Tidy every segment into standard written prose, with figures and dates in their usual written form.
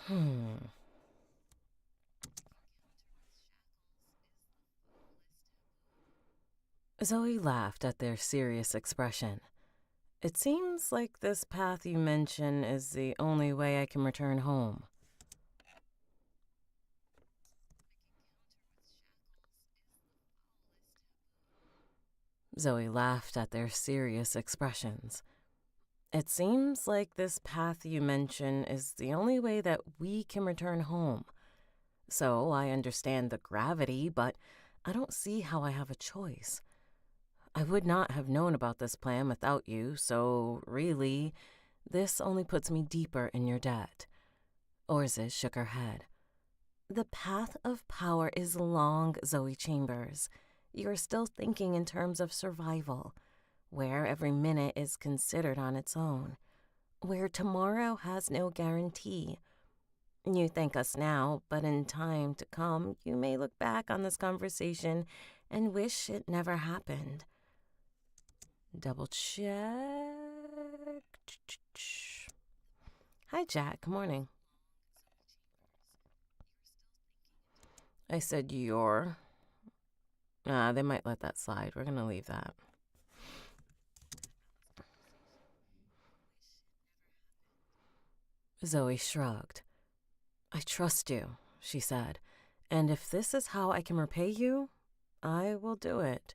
Hmm. Zoe laughed at their serious expression. It seems like this path you mention is the only way I can return home. Zoe laughed at their serious expressions. It seems like this path you mention is the only way that we can return home. So I understand the gravity, but I don't see how I have a choice. I would not have known about this plan without you, so really, this only puts me deeper in your debt. Orziz shook her head. The path of power is long, Zoe Chambers. You are still thinking in terms of survival, where every minute is considered on its own, where tomorrow has no guarantee. You thank us now, but in time to come, you may look back on this conversation and wish it never happened. Double check. Hi, Jack. Morning. I said you're. They might let that slide. We're gonna leave that. Zoe shrugged. I trust you, she said, and if this is how I can repay you, I will do it.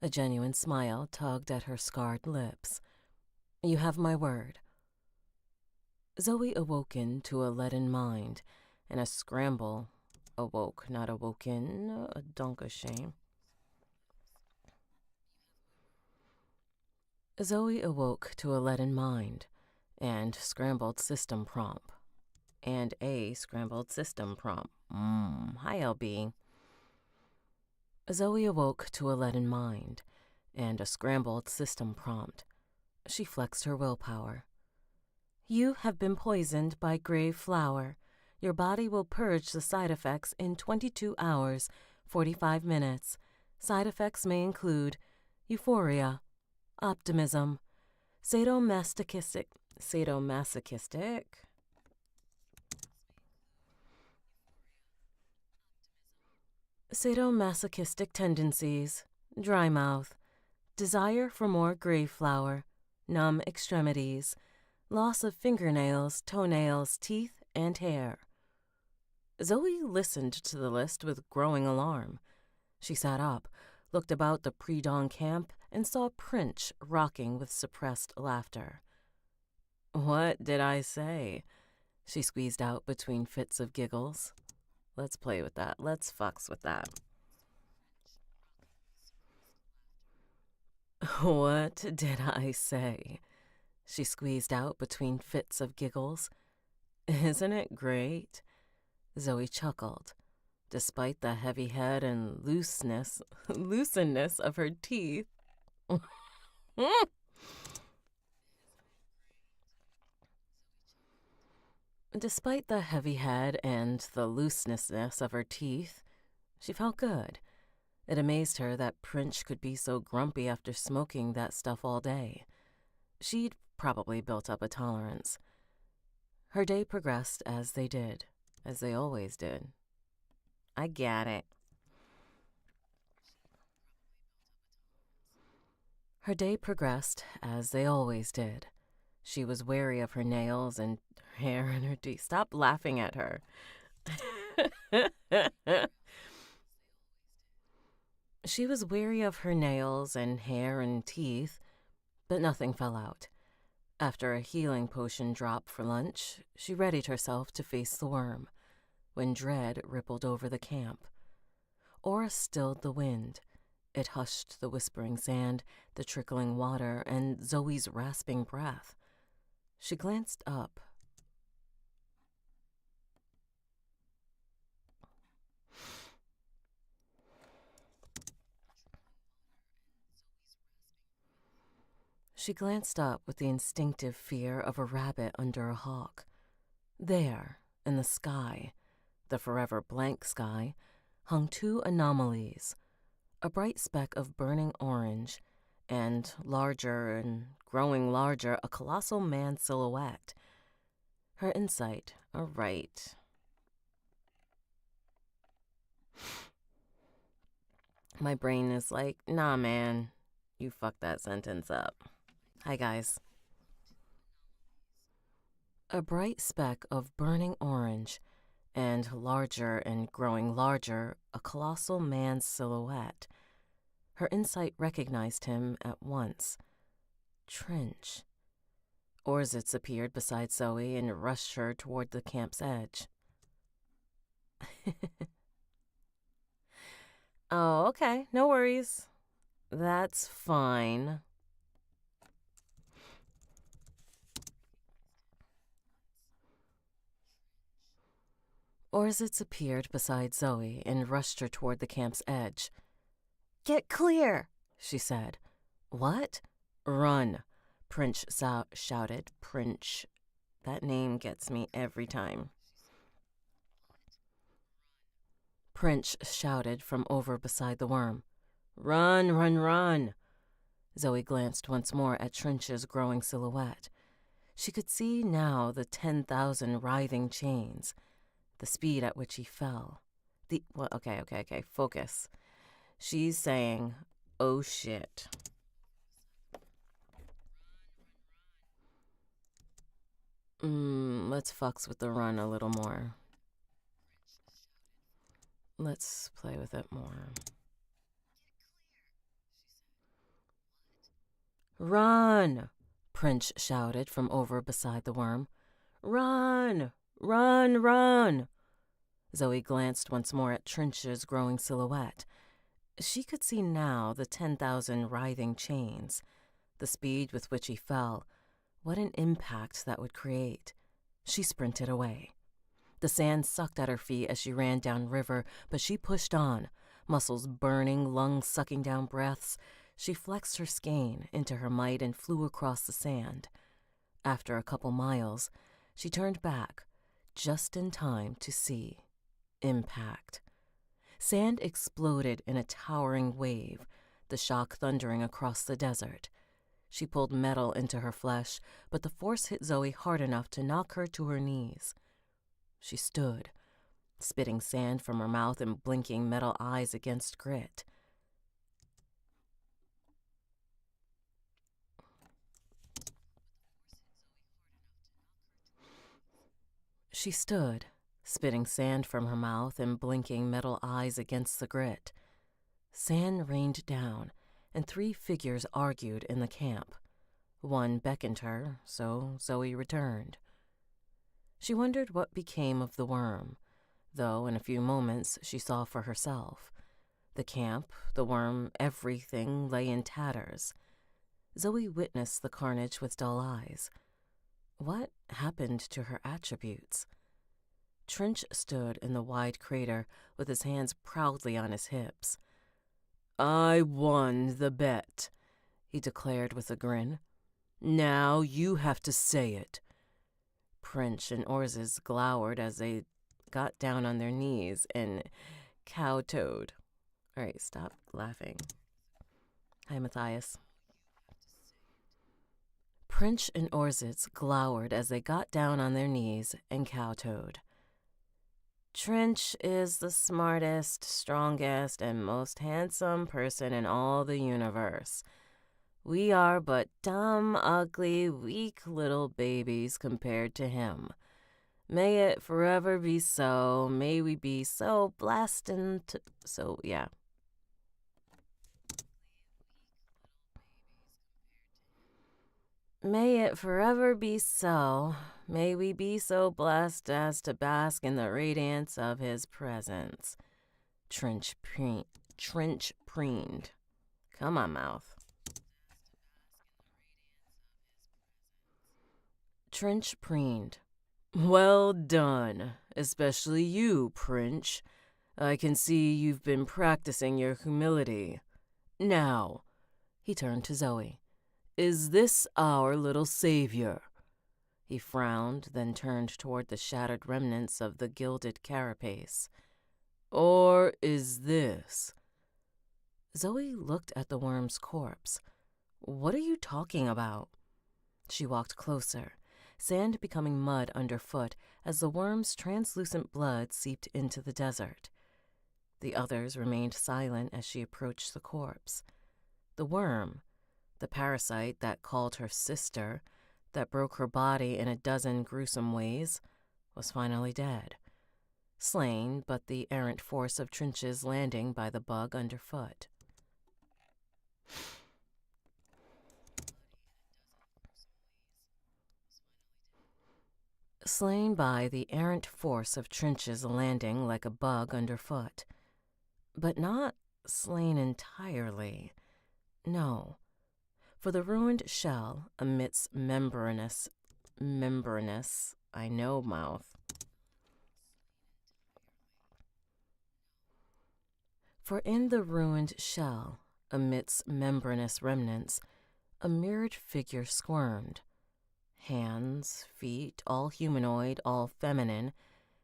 A genuine smile tugged at her scarred lips. You have my word. Zoe awoken to a leaden mind, and a scramble. Awoke, not awoken, a donk of shame. Zoe awoke to a leaden mind, and scrambled system prompt. And a scrambled system prompt. Hi, LB. Zoe awoke to a leaden mind, and a scrambled system prompt. She flexed her willpower. You have been poisoned by grave flower. Your body will purge the side effects in 22 hours, 45 minutes. Side effects may include euphoria, optimism, sadomasochistic, sadomasochistic tendencies, dry mouth, desire for more grave flower, numb extremities, loss of fingernails, toenails, teeth, and hair. Zoe listened to the list with growing alarm. She sat up, looked about the pre-dawn camp, and saw Prince rocking with suppressed laughter. What did I say? She squeezed out between fits of giggles. Let's play with that. Let's fucks with that. What did I say? She squeezed out between fits of giggles. Isn't it great? Zoe chuckled. Despite the heavy head and looseness of her teeth. Despite the heavy head and the looseness of her teeth, she felt good. It amazed her that Prince could be so grumpy after smoking that stuff all day. She'd probably built up a tolerance. Her day progressed as they always did. I get it. Her day progressed as they always did. She was wary of her nails and hair and her teeth. Stop laughing at her. She was wary of her nails and hair and teeth, but nothing fell out. After a healing potion drop for lunch, she readied herself to face the worm, when dread rippled over the camp. Aura stilled the wind. It hushed the whispering sand, the trickling water, and Zoe's rasping breath. She glanced up. She glanced up with the instinctive fear of a rabbit under a hawk. There, in the sky, the forever blank sky, hung two anomalies, a bright speck of burning orange, and larger and growing larger, a colossal man silhouette. Her insight, all right. My brain is like, nah, man, you fucked that sentence up. Hi, guys. A bright speck of burning orange, and larger and growing larger, a colossal man's silhouette. Her insight recognized him at once. Trench. Orzitz appeared beside Zoe and rushed her toward the camp's edge. Oh, okay, no worries. That's fine. Orzitz appeared beside Zoe and rushed her toward the camp's edge. Get clear, she said. What? Run, Prince shouted. Prince. That name gets me every time. Prince shouted from over beside the worm. Run, run, run. Zoe glanced once more at Trench's growing silhouette. She could see now the 10,000 writhing chains, the speed at which he fell. Okay, focus. She's saying, oh shit. Let's fucks with the run a little more. Let's play with it more. Run! Prince shouted from over beside the worm. Run! Run, run! Zoe glanced once more at Trench's growing silhouette. She could see now the 10,000 writhing chains, the speed with which he fell. What an impact that would create. She sprinted away. The sand sucked at her feet as she ran downriver, but she pushed on, muscles burning, lungs sucking down breaths. She flexed her skein into her might and flew across the sand. After a couple miles, she turned back, just in time to see impact. Sand exploded in a towering wave, the shock thundering across the desert. She pulled metal into her flesh, but the force hit Zoe hard enough to knock her to her knees. She stood, spitting sand from her mouth and blinking metal eyes against grit. She stood, spitting sand from her mouth and blinking metal eyes against the grit. Sand rained down, and 3 figures argued in the camp. One beckoned her, so Zoe returned. She wondered what became of the worm, though in a few moments she saw for herself. The camp, the worm, everything lay in tatters. Zoe witnessed the carnage with dull eyes. What happened to her attributes? Trench stood in the wide crater with his hands proudly on his hips. I won the bet, he declared with a grin. Now you have to say it. Prince and Orzitz glowered as they got down on their knees and kowtowed. All right, stop laughing. Hi, Matthias. Prince and Orzitz glowered as they got down on their knees and kowtowed. Trench is the smartest, strongest, and most handsome person in all the universe. We are but dumb, ugly, weak little babies compared to him. May it forever be so. May we be so blessed and yeah. May it forever be so. May we be so blessed as to bask in the radiance of his presence. Trench preened. Come on, mouth. Trench preened. Well done, especially you, Prince. I can see you've been practicing your humility. Now, he turned to Zoe. Is this our little savior? He frowned, then turned toward the shattered remnants of the gilded carapace. Or is this? Zoe looked at the worm's corpse. What are you talking about? She walked closer, sand becoming mud underfoot as the worm's translucent blood seeped into the desert. The others remained silent as she approached the corpse. The worm, the parasite that called her sister, that broke her body in a dozen gruesome ways, was finally dead. Slain, but the errant force of Trinch's landing by the bug underfoot. Slain by the errant force of Trinch's landing like a bug underfoot. But not slain entirely. No. For the ruined shell emits membranous, I know, mouth. For in the ruined shell, amidst membranous remnants, a mirrored figure squirmed. Hands, feet, all humanoid, all feminine,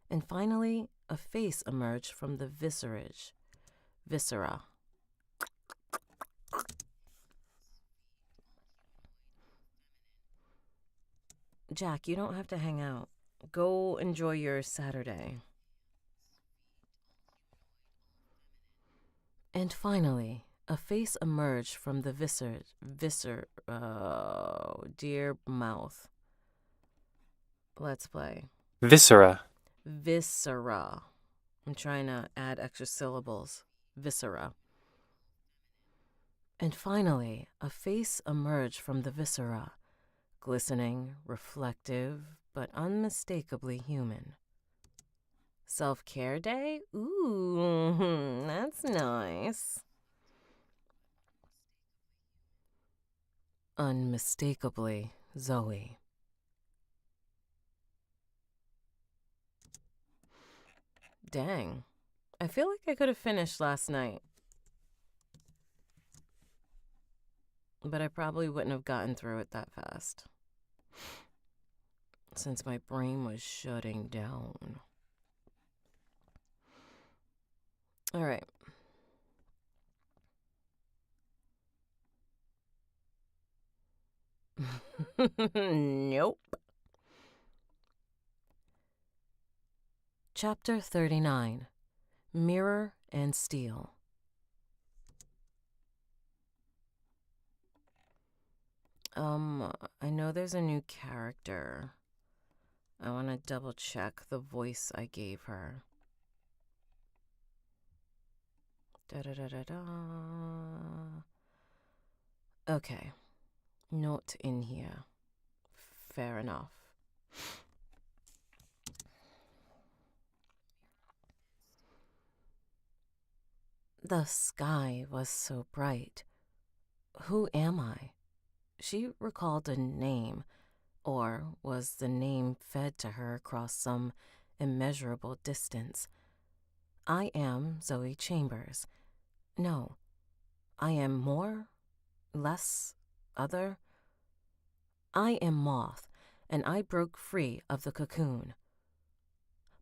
and finally a face emerged from the viscera. Jack, you don't have to hang out. Go enjoy your Saturday. And finally, a face emerged from the dear mouth. Let's play. Viscera. Viscera. I'm trying to add extra syllables. Viscera. And finally, a face emerged from the viscera, glistening, reflective, but unmistakably human. Self-care day? Ooh, that's nice. Unmistakably Zoe. Dang. I feel like I could have finished last night. But I probably wouldn't have gotten through it that fast. Since my brain was shutting down. All right. Nope. Chapter 39. Mirror and Steel. I know there's a new character. I want to double check the voice I gave her. Da-da-da-da-da. Okay. Not in here. Fair enough. The sky was so bright. Who am I? She recalled a name, or was the name fed to her across some immeasurable distance? I am Zoe Chambers. No, I am more, less, other. I am Moth, and I broke free of the cocoon.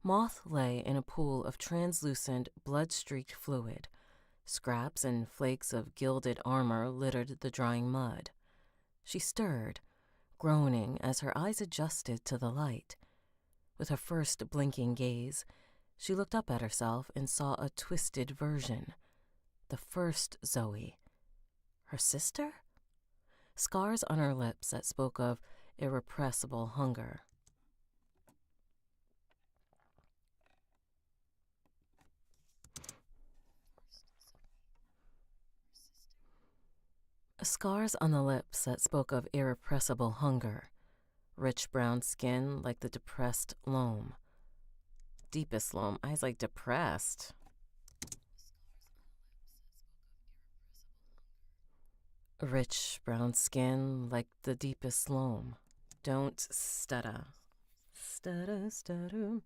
Moth lay in a pool of translucent, blood-streaked fluid. Scraps and flakes of gilded armor littered the drying mud. She stirred, groaning as her eyes adjusted to the light. With her first blinking gaze, she looked up at herself and saw a twisted version. The first Zoe. Her sister? Scars on her lips that spoke of irrepressible hunger. Scars on the lips that spoke of irrepressible hunger. Rich brown skin like the depressed loam. Deepest loam. I was like, depressed. Rich brown skin like the deepest loam. Don't stutter. Stutter, stutter.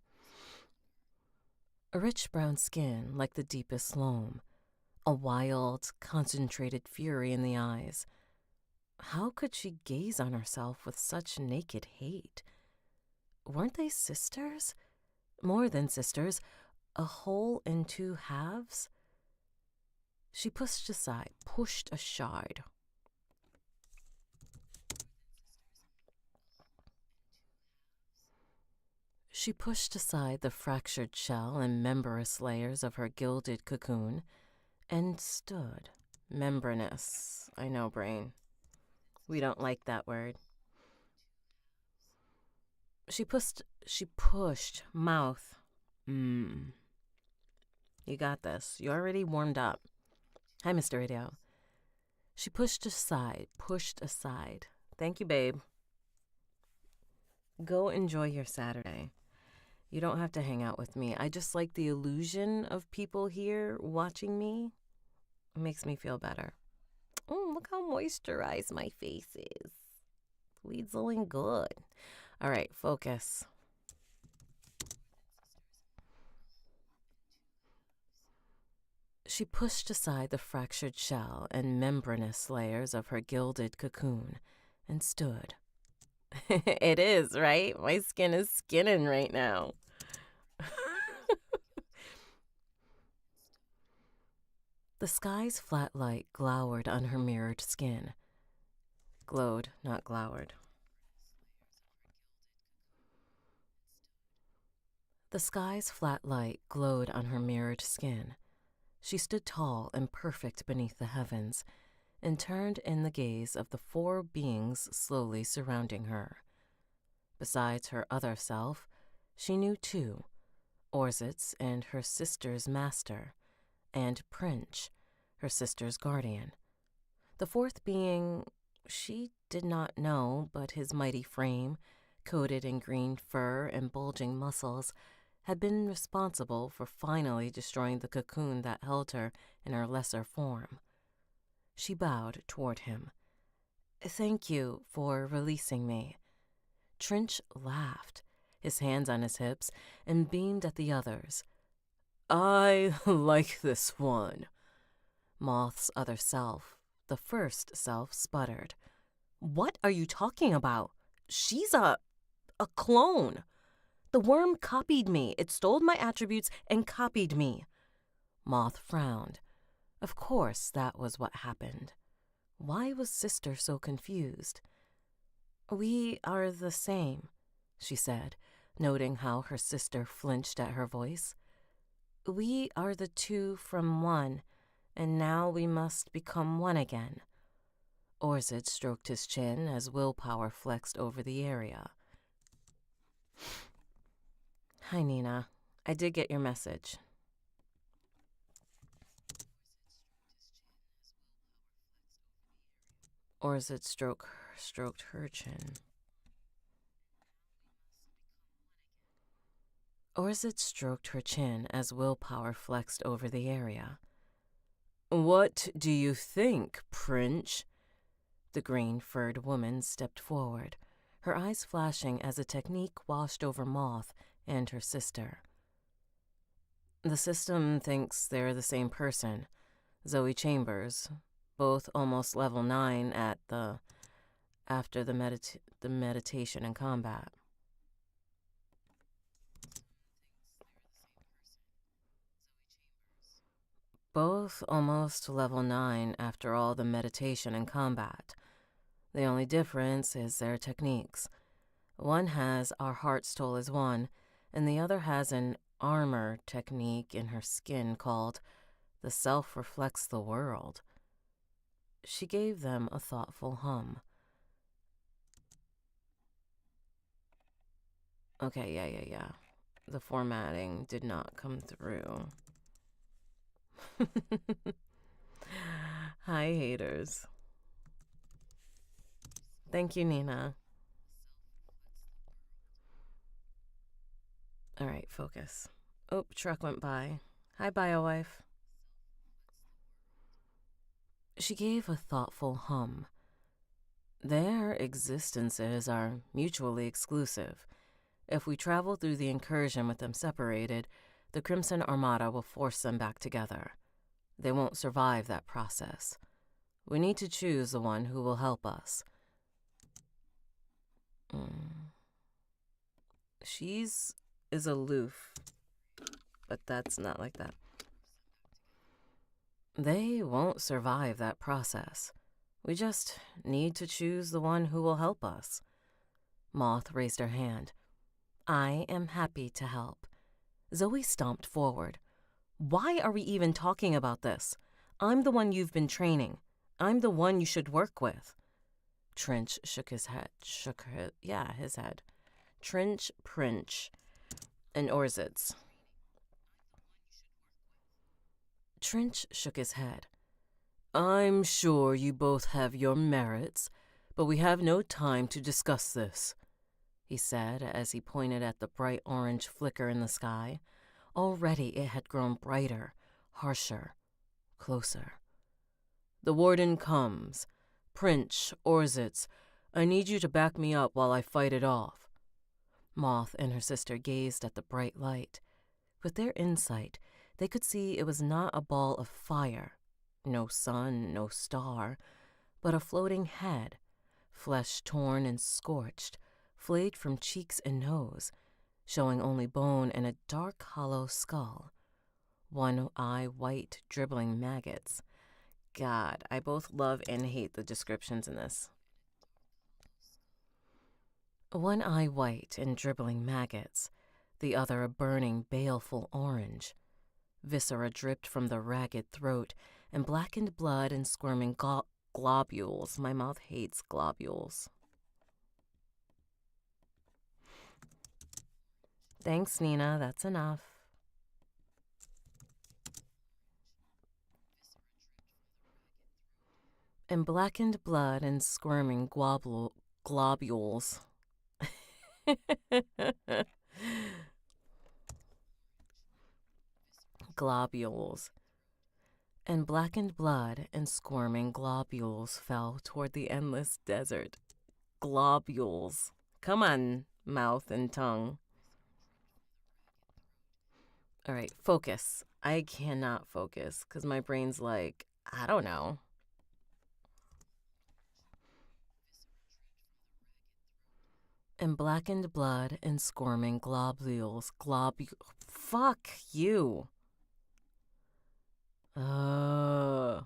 A rich brown skin like the deepest loam. A wild, concentrated fury in the eyes. How could she gaze on herself with such naked hate? Weren't they sisters? More than sisters, a whole in two halves? She pushed aside. She pushed aside the fractured shell and membranous layers of her gilded cocoon and stood. Membranous. I know, brain. We don't like that word. She pushed. Mouth. You got this. You already warmed up. Hi, Mr. Radio. She pushed aside. Thank you, babe. Go enjoy your Saturday. You don't have to hang out with me. I just like the illusion of people here watching me. It makes me feel better. Oh, look how moisturized my face is. Weaseling good. All right, focus. She pushed aside the fractured shell and membranous layers of her gilded cocoon and stood. It is, right? My skin is skinning right now. The sky's flat light glowered on her mirrored skin. Glowed, not glowered. The sky's flat light glowed on her mirrored skin. She stood tall and perfect beneath the heavens, and turned in the gaze of the four beings slowly surrounding her. Besides her other self, she knew two, Orzitz and her sister's master, and Prince, her sister's guardian. The fourth being, she did not know, but his mighty frame, coated in green fur and bulging muscles, had been responsible for finally destroying the cocoon that held her in her lesser form. She bowed toward him. "Thank you for releasing me." Trench laughed, his hands on his hips, and beamed at the others. "I like this one." Moth's other self, the first self, sputtered. "What are you talking about? She's a clone. The worm copied me. It stole my attributes and copied me." Moth frowned. Of course that was what happened. Why was Sister so confused? "We are the same," she said, noting how her sister flinched at her voice. "We are the two from one, and now we must become one again." Orzid stroked his chin as willpower flexed over the area. "Hi, Nina. I did get your message." Orzid stroked her chin. Orzid stroked her chin as willpower flexed over the area. "What do you think, Prince?" The green-furred woman stepped forward, her eyes flashing as a technique washed over Moth and her sister. "The system thinks they're the same person, Zoe Chambers, both almost level 9 after the meditation and combat." "Both almost level 9 after all the meditation and combat. The only difference is their techniques. One has our heart's toll as one, and the other has an armor technique in her skin called the self reflects the world." She gave them a thoughtful hum. Okay, yeah. The formatting did not come through. Hi, haters. Thank you, Nina. All right, focus. Oh, truck went by. Hi, BioWife. She gave a thoughtful hum. Their existences are mutually exclusive. If we travel through the incursion with them separated, the Crimson Armada will force them back together. They won't survive that process. We need to choose the one who will help us. She's is aloof, but that's not like that. They won't survive that process. We just need to choose the one who will help us. Moth raised her hand. I am happy to help. Zoe stomped forward. Why are we even talking about this? I'm the one you've been training. I'm the one you should work with. Trench shook his head. His head. Trench, Princh, and Orzitz. Trench shook his head. I'm sure you both have your merits, but we have no time to discuss this, he said as he pointed at the bright orange flicker in the sky. Already it had grown brighter, harsher, closer. The warden comes. Princh, Orzitz, I need you to back me up while I fight it off. Moth and her sister gazed at the bright light. With their insight, they could see it was not a ball of fire, no sun, no star, but a floating head, flesh torn and scorched, flayed from cheeks and nose, showing only bone and a dark hollow skull. One eye white, dribbling maggots. God, I both love and hate the descriptions in this. One eye white and dribbling maggots, the other a burning, baleful orange. Viscera dripped from the ragged throat, and blackened blood and squirming globules. My mouth hates globules. Thanks, Nina. That's enough. And blackened blood and squirming globules. Globules. And blackened blood and squirming globules fell toward the endless desert. Globules. Come on, mouth and tongue. All right, focus. I cannot focus because my brain's like, I don't know. And blackened blood and squirming globules. Fuck you. Hi,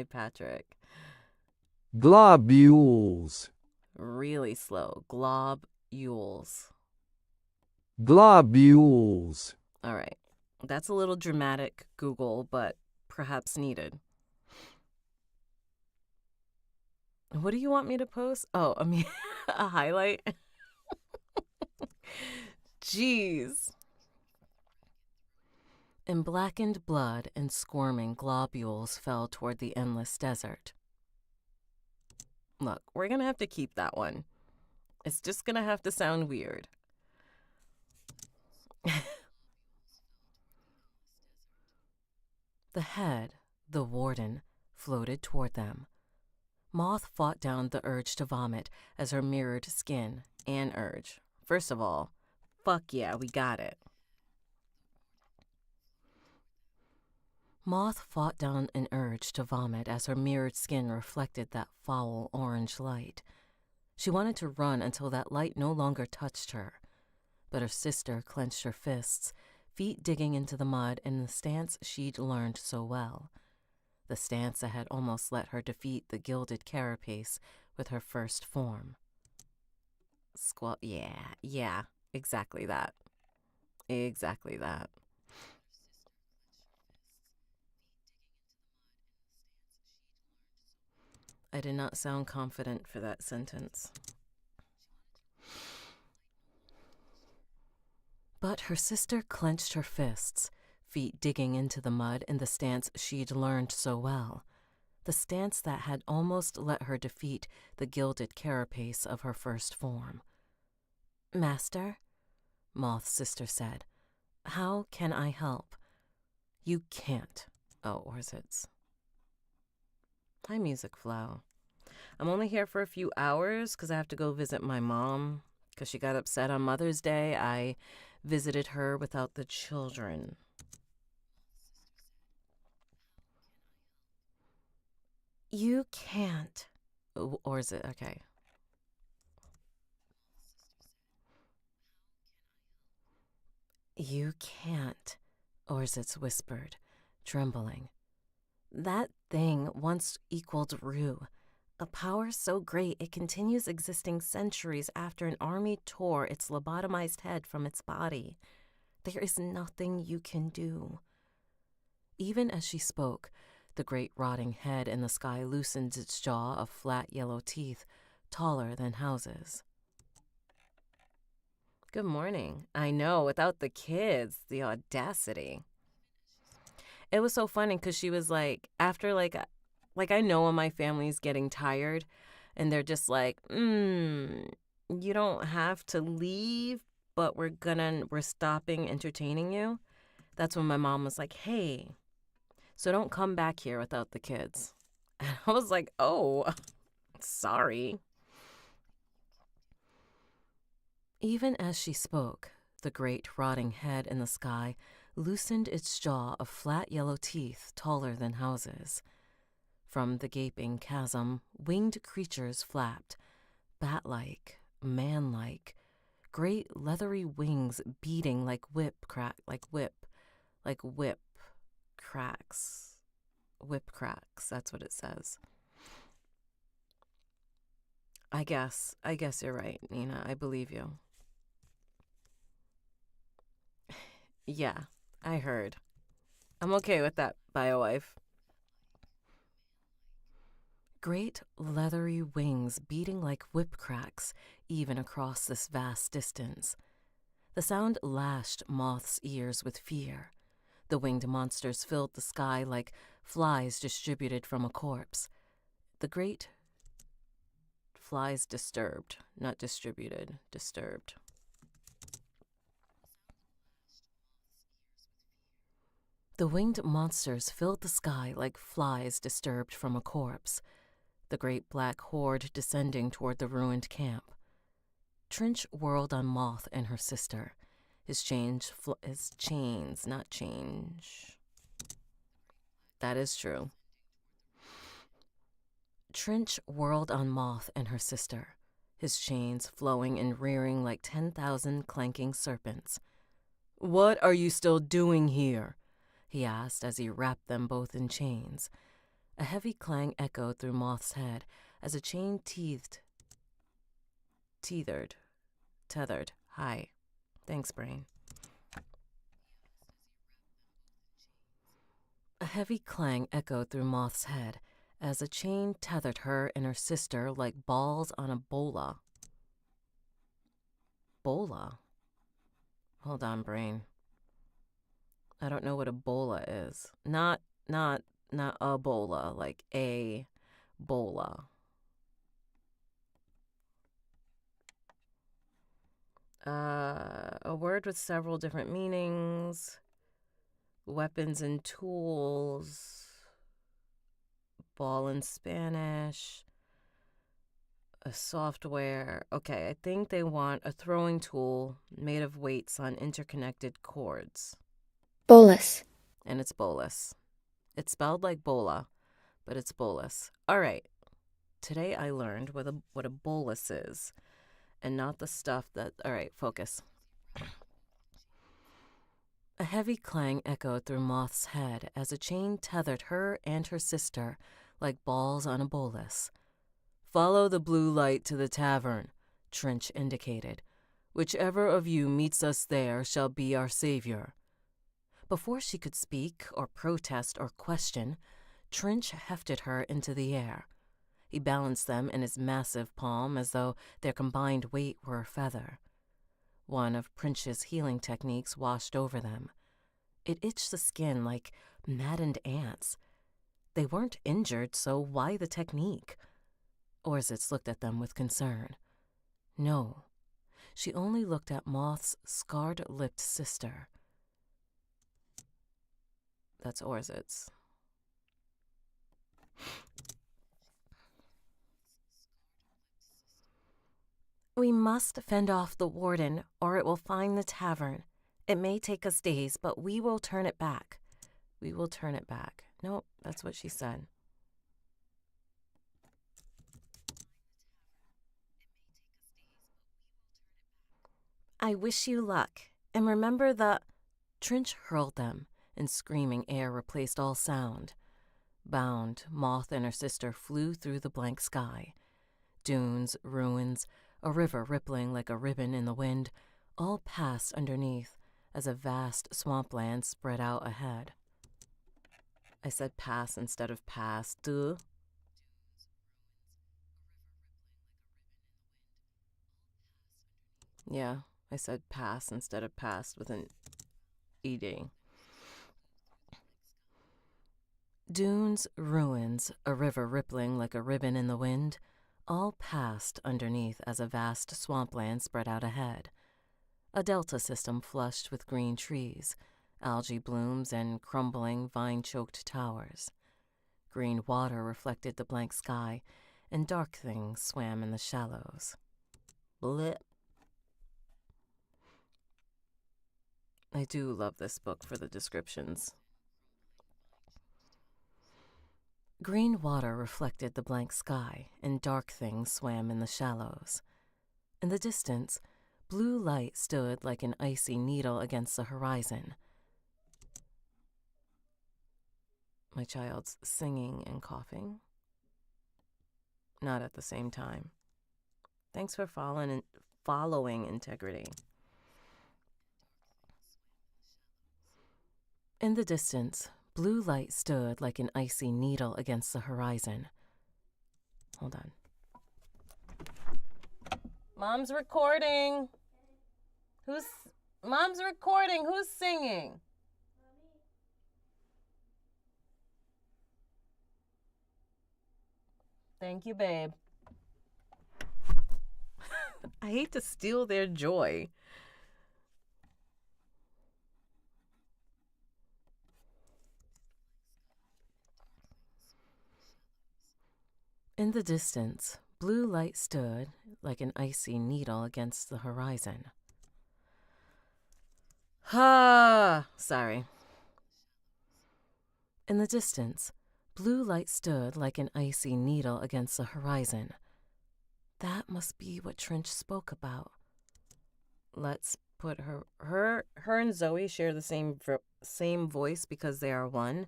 Patrick. Globules. Really slow. Globules. Globules. All right. That's a little dramatic, Google, but perhaps needed. What do you want me to post? Oh, I mean, a highlight? Jeez. And blackened blood and squirming globules fell toward the endless desert. Look, we're going to have to keep that one. It's just going to have to sound weird. The head, the warden, floated toward them. Moth fought down the urge to vomit as her mirrored skin, an urge. First of all, fuck yeah, we got it. Moth fought down an urge to vomit as her mirrored skin reflected that foul orange light. She wanted to run until that light no longer touched her. But her sister clenched her fists, feet digging into the mud in the stance she'd learned so well. The stance that had almost let her defeat the gilded carapace with her first form. Yeah, exactly that. Exactly that. I did not sound confident for that sentence. But her sister clenched her fists, feet digging into the mud in the stance she'd learned so well. The stance that had almost let her defeat the gilded carapace of her first form. Master, Moth's sister said, how can I help? You can't. Oh, Orzitz. Hi, Music Flow. I'm only here for a few hours because I have to go visit my mom because she got upset on Mother's Day. I visited her without the children. You can't. Or is it? Okay. You can't, Orzitz whispered, trembling. That thing once equaled Rue. A power so great it continues existing centuries after an army tore its lobotomized head from its body. There is nothing you can do. Even as she spoke, the great rotting head in the sky loosened its jaw of flat yellow teeth, taller than houses. Good morning. I know, without the kids, the audacity. It was so funny because she was like, after I know when my family's getting tired and they're just like, you don't have to leave, but we're stopping entertaining you. That's when my mom was like, hey, so don't come back here without the kids. And I was like, oh, sorry. Even as she spoke, the great rotting head in the sky loosened its jaw of flat yellow teeth taller than houses. From the gaping chasm, winged creatures flapped, bat-like, man-like, great leathery wings beating like whip cracks. Whip cracks, that's what it says. I guess you're right, Nina. I believe you. Yeah, I heard. I'm okay with that, bio-wife. Great leathery wings beating like whip cracks, even across this vast distance. The sound lashed Moth's ears with fear. The winged monsters filled the sky like flies distributed from a corpse. The great flies disturbed, not distributed, disturbed. The winged monsters filled the sky like flies disturbed from a corpse. The great black horde descending toward the ruined camp. Trench whirled on Moth and her sister. His chains, not change. That is true. Trench whirled on Moth and her sister, his chains flowing and rearing like 10,000 clanking serpents. What are you still doing here? He asked as he wrapped them both in chains. A heavy clang echoed through Moth's head as a chain tethered. Hi. Thanks, brain. A heavy clang echoed through Moth's head as a chain tethered her and her sister like balls on a bola. Bola? Hold on, brain. I don't know what a bola is. Not a bola, like a bola. A word with several different meanings. Weapons and tools. Ball in Spanish. A software. Okay, I think they want a throwing tool made of weights on interconnected cords. Bolus. And it's bolus. It's spelled like bola, but it's bolus. All right. Today I learned what a bolus is, and not the stuff that... All right, focus. A heavy clang echoed through Moth's head as a chain tethered her and her sister like balls on a bolus. Follow the blue light to the tavern, Trench indicated. Whichever of you meets us there shall be our savior. Before she could speak or protest or question, Trench hefted her into the air. He balanced them in his massive palm as though their combined weight were a feather. One of Prince's healing techniques washed over them. It itched the skin like maddened ants. They weren't injured, so why the technique? Orzitz looked at them with concern. No, she only looked at Moth's scarred-lipped sister. That's Orzitz. We must fend off the warden, or it will find the tavern. It may take us days, but we will turn it back. We will turn it back. Nope, that's what she said. I wish you luck, and remember the... Trench hurled them, and screaming air replaced all sound. Bound, Moth and her sister flew through the blank sky. Dunes, ruins, a river rippling like a ribbon in the wind, all passed underneath as a vast swampland spread out ahead. I said pass instead of pass, duh. Yeah, I said pass instead of past with an ED. Dunes, ruins, a river rippling like a ribbon in the wind, all passed underneath as a vast swampland spread out ahead. A delta system flushed with green trees, algae blooms, and crumbling vine-choked towers. Green water reflected the blank sky, and dark things swam in the shallows. Blip. I do love this book for the descriptions. Green water reflected the blank sky, and dark things swam in the shallows. In the distance, blue light stood like an icy needle against the horizon. My child's singing and coughing. Not at the same time. Thanks for following integrity. In the distance, blue light stood like an icy needle against the horizon. Hold on. Mom's recording. Mom's recording. Who's singing? Thank you, babe. I hate to steal their joy. In the distance, blue light stood like an icy needle against the horizon. Sorry. In the distance, blue light stood like an icy needle against the horizon. That must be what Trench spoke about. Let's put her and Zoe share the same voice because they are one,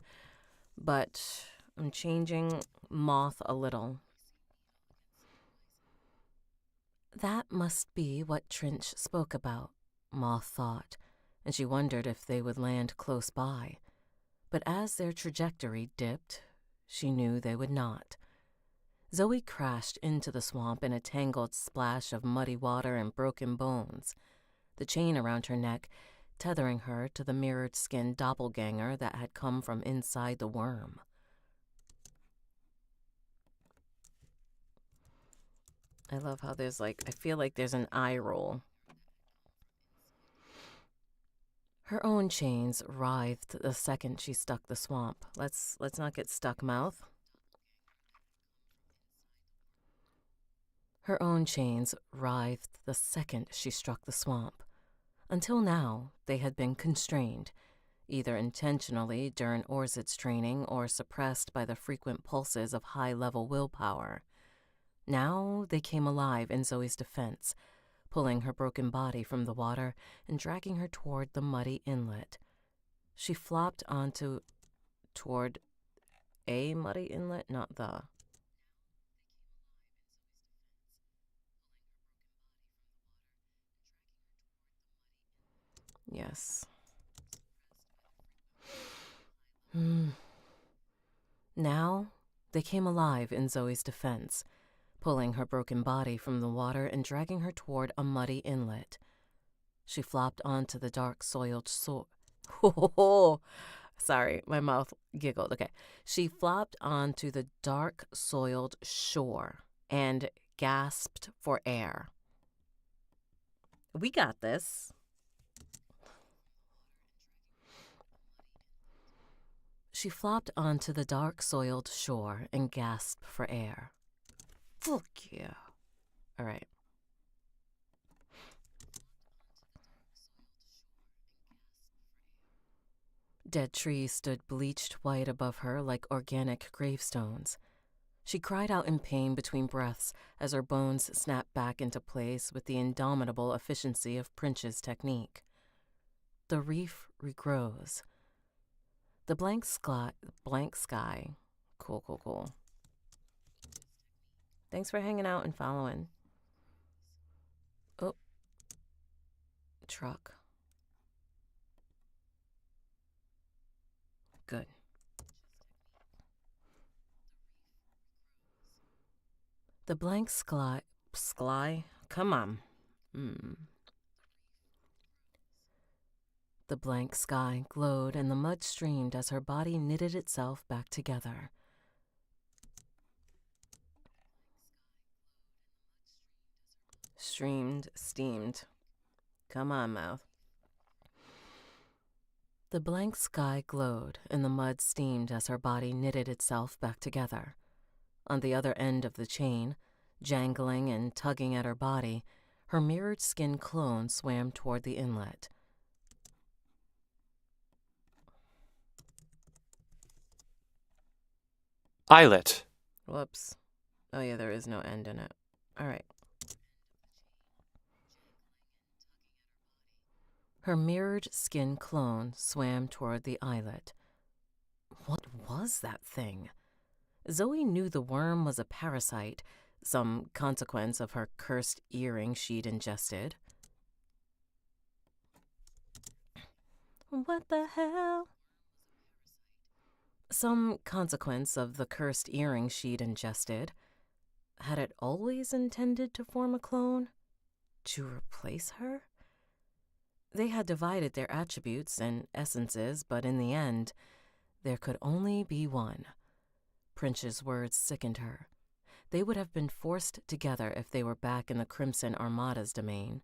but I'm changing Moth a little. That must be what Trench spoke about, Moth thought, and she wondered if they would land close by. But as their trajectory dipped, she knew they would not. Zoe crashed into the swamp in a tangled splash of muddy water and broken bones, the chain around her neck tethering her to the mirrored-skinned doppelganger that had come from inside the worm. I love how I feel like there's an eye roll. Her own chains writhed the second she struck the swamp. Let's not get stuck, mouth. Her own chains writhed the second she struck the swamp. Until now, they had been constrained, either intentionally during Orzit's training or suppressed by the frequent pulses of high-level willpower. Now they came alive in Zoe's defense, pulling her broken body from the water and dragging her toward the muddy inlet. She flopped toward a muddy inlet, not the. Yes. Now they came alive in Zoe's defense, pulling her broken body from the water and dragging her toward a muddy inlet. She flopped onto the dark soiled Sorry, my mouth giggled. Okay. She flopped onto the dark soiled shore and gasped for air. We got this. She flopped onto the dark soiled shore and gasped for air. Fuck yeah. All right. Dead trees stood bleached white above her like organic gravestones. She cried out in pain between breaths as her bones snapped back into place with the indomitable efficiency of Prince's technique. The reef regrows. The blank sky Cool. Thanks for hanging out and following. Oh, truck. Good. The blank sky. Come on. The blank sky glowed and the mud streamed as her body knitted itself back together. Steamed. Come on, mouth. The blank sky glowed and the mud steamed as her body knitted itself back together. On the other end of the chain, jangling and tugging at her body, her mirrored skin clone swam toward the inlet. Eyelet. Whoops. Oh yeah, there is no end in it. All right. Her mirrored skin clone swam toward the eyelet. What was that thing? Zoe knew the worm was a parasite, some consequence of her cursed earring she'd ingested. What the hell? Some consequence of the cursed earring she'd ingested. Had it always intended to form a clone? To replace her? They had divided their attributes and essences, but in the end, there could only be one. Prince's words sickened her. They would have been forced together if they were back in the Crimson Armada's domain.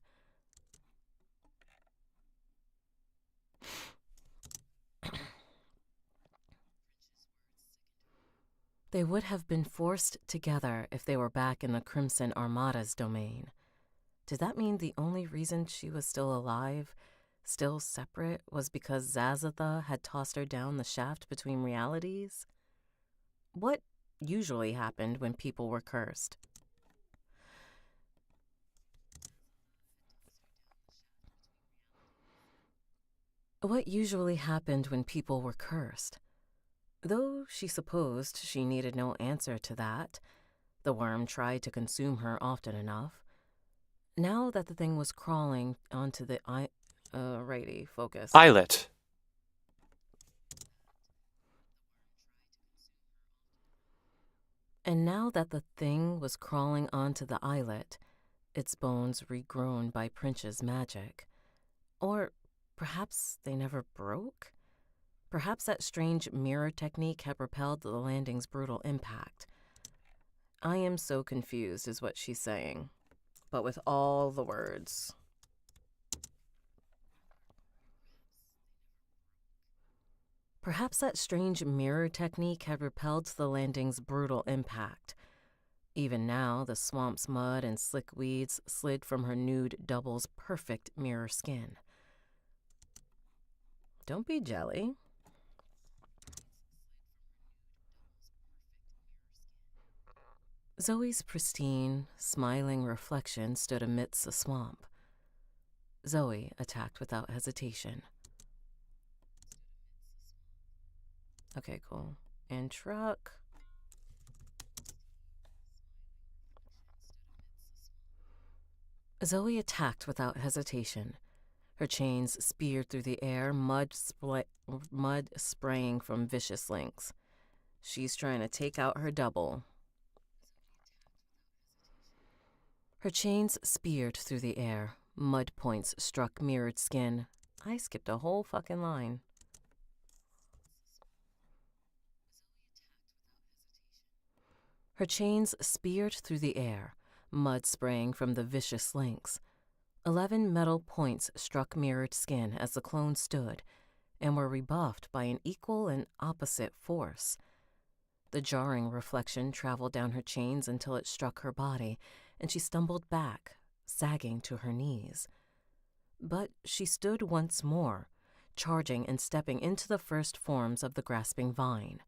They would have been forced together if they were back in the Crimson Armada's domain. Did that mean the only reason she was still alive, still separate, was because Zazatha had tossed her down the shaft between realities? What usually happened when people were cursed? What usually happened when people were cursed? Though she supposed she needed no answer to that, the worm tried to consume her often enough. Now that the thing was crawling onto the righty, focus. Eyelet. And now that the thing was crawling onto the eyelet, its bones regrown by Prince's magic. Or perhaps they never broke? Perhaps that strange mirror technique had repelled the landing's brutal impact. I am so confused, is what she's saying, but with all the words. Perhaps that strange mirror technique had repelled the landing's brutal impact. Even now, the swamp's mud and slick weeds slid from her nude double's perfect mirror skin. Don't be jelly. Zoe's pristine, smiling reflection stood amidst the swamp. Zoe attacked without hesitation. Okay, cool. And truck. Zoe attacked without hesitation. Her chains speared through the air, mud spraying from vicious links. She's trying to take out her double. Her chains speared through the air. Mud points struck mirrored skin. I skipped a whole fucking line. Her chains speared through the air, mud spraying from the vicious links. 11 metal points struck mirrored skin as the clone stood, and were rebuffed by an equal and opposite force. The jarring reflection traveled down her chains until it struck her body, and she stumbled back, sagging to her knees. But she stood once more, charging and stepping into the first forms of the grasping vine.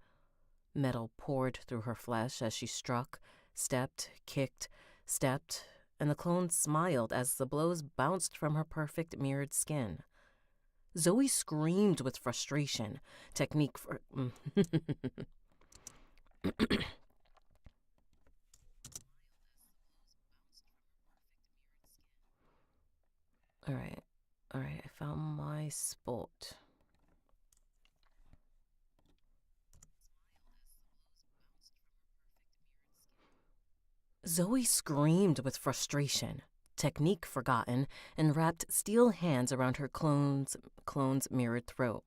Metal poured through her flesh as she struck, stepped, kicked, stepped, and the clone smiled as the blows bounced from her perfect mirrored skin. Zoe screamed with frustration. Technique for... All right. All right, I found my spot. Zoe screamed with frustration, technique forgotten, and wrapped steel hands around her clone's mirrored throat.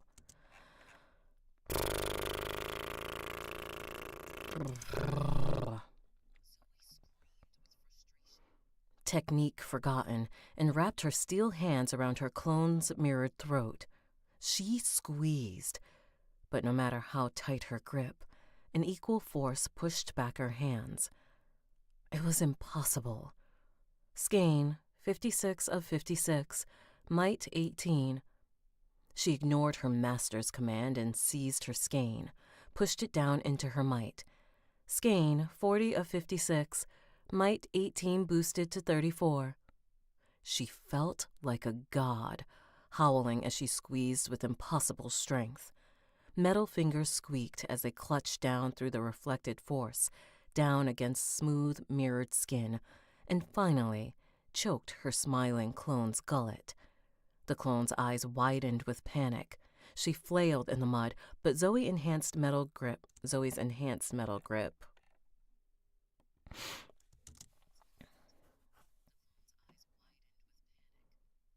Technique forgotten, and wrapped her steel hands around her clone's mirrored throat. She squeezed, but no matter how tight her grip, an equal force pushed back her hands. It was impossible. Skein, 56 of 56, might 18. She ignored her master's command and seized her skein, pushed it down into her might. Skein, 40 of 56, might 18 boosted to 34. She felt like a god, howling as she squeezed with impossible strength. Metal fingers squeaked as they clutched down through the reflected force, down against smooth, mirrored skin, and finally choked her smiling clone's gullet. The clone's eyes widened with panic. She flailed in the mud, but Zoe's enhanced metal grip.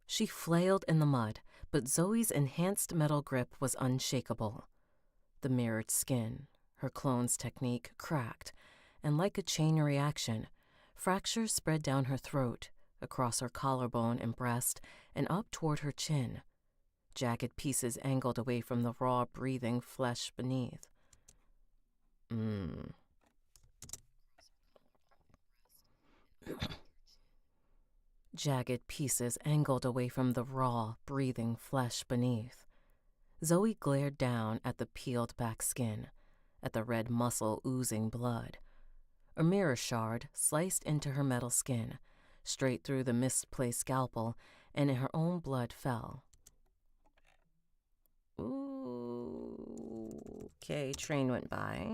She flailed in the mud, but Zoe's enhanced metal grip was unshakable. The mirrored skin, her clone's technique, cracked, and like a chain reaction, fractures spread down her throat, across her collarbone and breast, and up toward her chin. Jagged pieces angled away from the raw, breathing flesh beneath. Jagged pieces angled away from the raw, breathing flesh beneath. Zoe glared down at the peeled-back skin, at the red muscle oozing blood. A mirror shard sliced into her metal skin, straight through the misplaced scalpel, and her own blood fell. Ooh. Okay, train went by.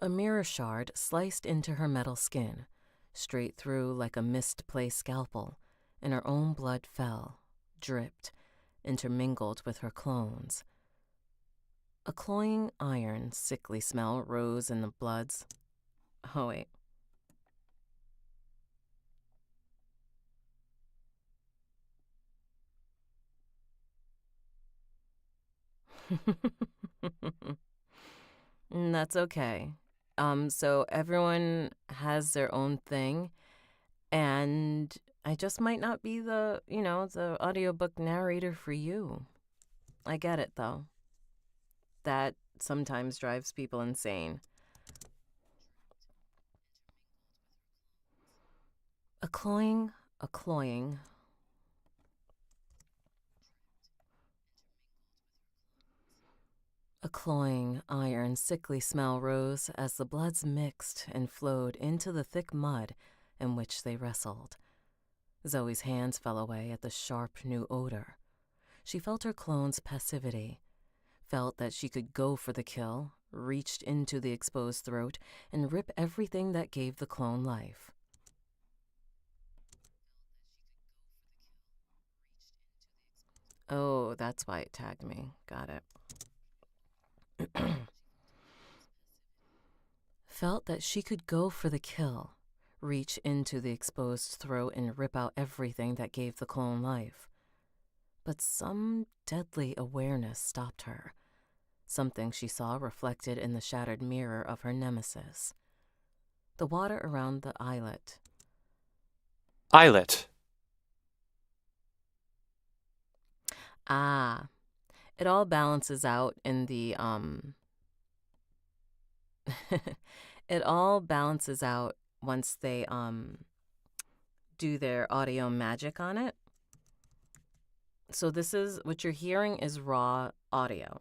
A mirror shard sliced into her metal skin, straight through like a misplaced scalpel, and her own blood fell, dripped, intermingled with her clone's. A cloying iron, sickly smell rose in the bloods. Oh, wait. That's okay. So everyone has their own thing, and I just might not be the audiobook narrator for you. I get it, though. That sometimes drives people insane. A cloying. A cloying, iron, sickly smell rose as the bloods mixed and flowed into the thick mud in which they wrestled. Zoe's hands fell away at the sharp new odor. She felt her clone's passivity, felt that she could go for the kill, reached into the exposed throat, and rip everything that gave the clone life. Oh, that's why it tagged me. Got it. Felt that she could go for the kill, reach into the exposed throat and rip out everything that gave the clone life. But some deadly awareness stopped her, something she saw reflected in the shattered mirror of her nemesis. The water around the eyelet. Eyelet. Ah, it all balances out in the, it all balances out once they, do their audio magic on it. So this is, what you're hearing is raw audio.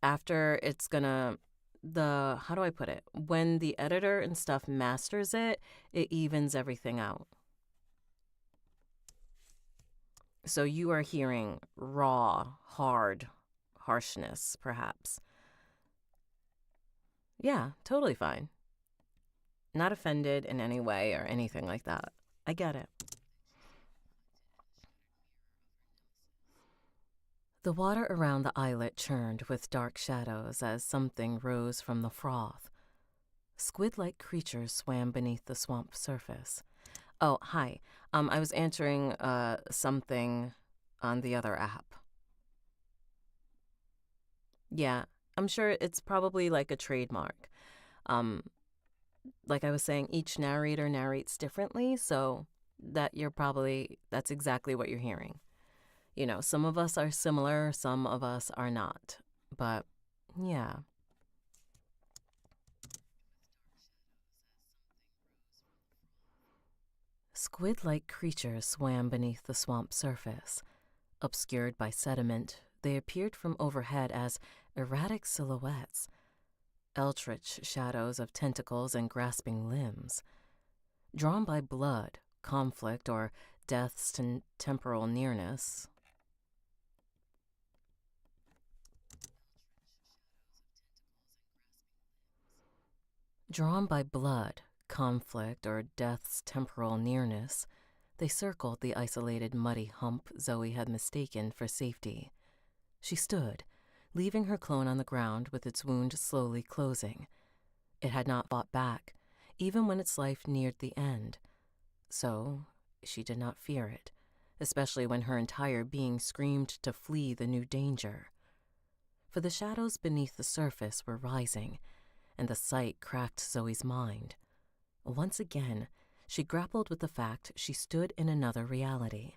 After it's gonna, how do I put it? When the editor and stuff masters it, it evens everything out. So you are hearing raw, hard harshness, perhaps. Yeah, totally fine. Not offended in any way or anything like that. I get it. The water around the islet churned with dark shadows as something rose from the froth. Squid-like creatures swam beneath the swamp surface. Oh, hi. I was answering something on the other app. Yeah, I'm sure it's probably like a trademark. Um, like I was saying, each narrator narrates differently, so that's exactly what you're hearing. You know, some of us are similar, some of us are not. But yeah. Squid-like creatures swam beneath the swamp surface. Obscured by sediment, they appeared from overhead as erratic silhouettes, eldritch shadows of tentacles and grasping limbs. Drawn by blood, conflict, or death's temporal nearness. Drawn by blood, conflict, or death's temporal nearness, they circled the isolated muddy hump Zoe had mistaken for safety. She stood, leaving her clone on the ground with its wound slowly closing. It had not fought back, even when its life neared the end. So, she did not fear it, especially when her entire being screamed to flee the new danger. For the shadows beneath the surface were rising, and the sight cracked Zoe's mind. Once again, she grappled with the fact she stood in another reality.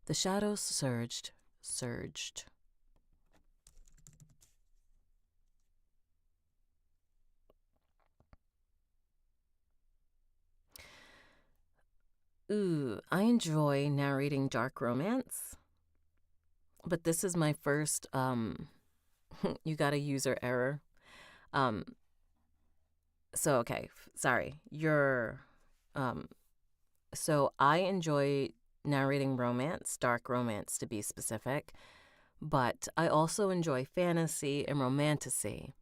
The shadows surged. Ooh, I enjoy narrating dark romance, but this is my first, you got a user error. Um, so, okay, sorry, so I enjoy narrating romance, dark romance to be specific, but I also enjoy fantasy and romantasy.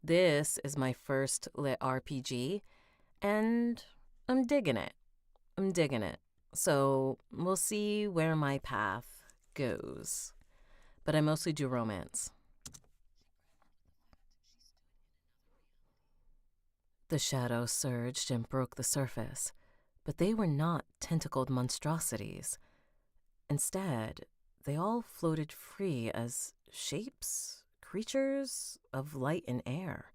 This is my first lit RPG, and I'm digging it. So we'll see where my path goes. But I mostly do romance. The shadows surged and broke the surface, but they were not tentacled monstrosities. Instead, they all floated free as shapes, creatures of light and air.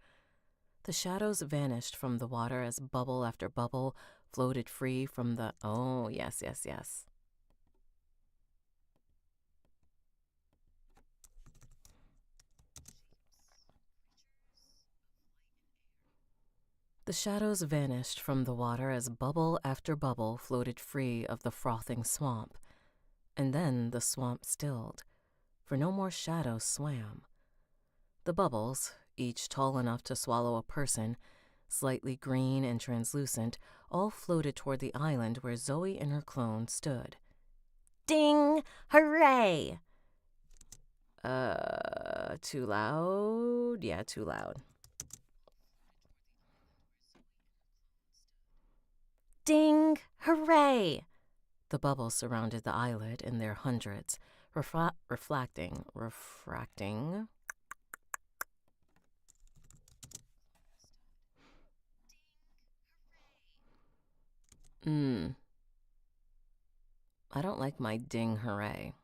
The shadows vanished from the water as bubble after bubble floated free from the... Oh, yes. The shadows vanished from the water as bubble after bubble floated free of the frothing swamp. And then the swamp stilled, for no more shadows swam. The bubbles, each tall enough to swallow a person, slightly green and translucent, all floated toward the island where Zoe and her clone stood. Ding! Hooray! Too loud? Yeah, too loud. Ding! Hooray! The bubbles surrounded the islet in their hundreds, refracting. I don't like my ding hooray.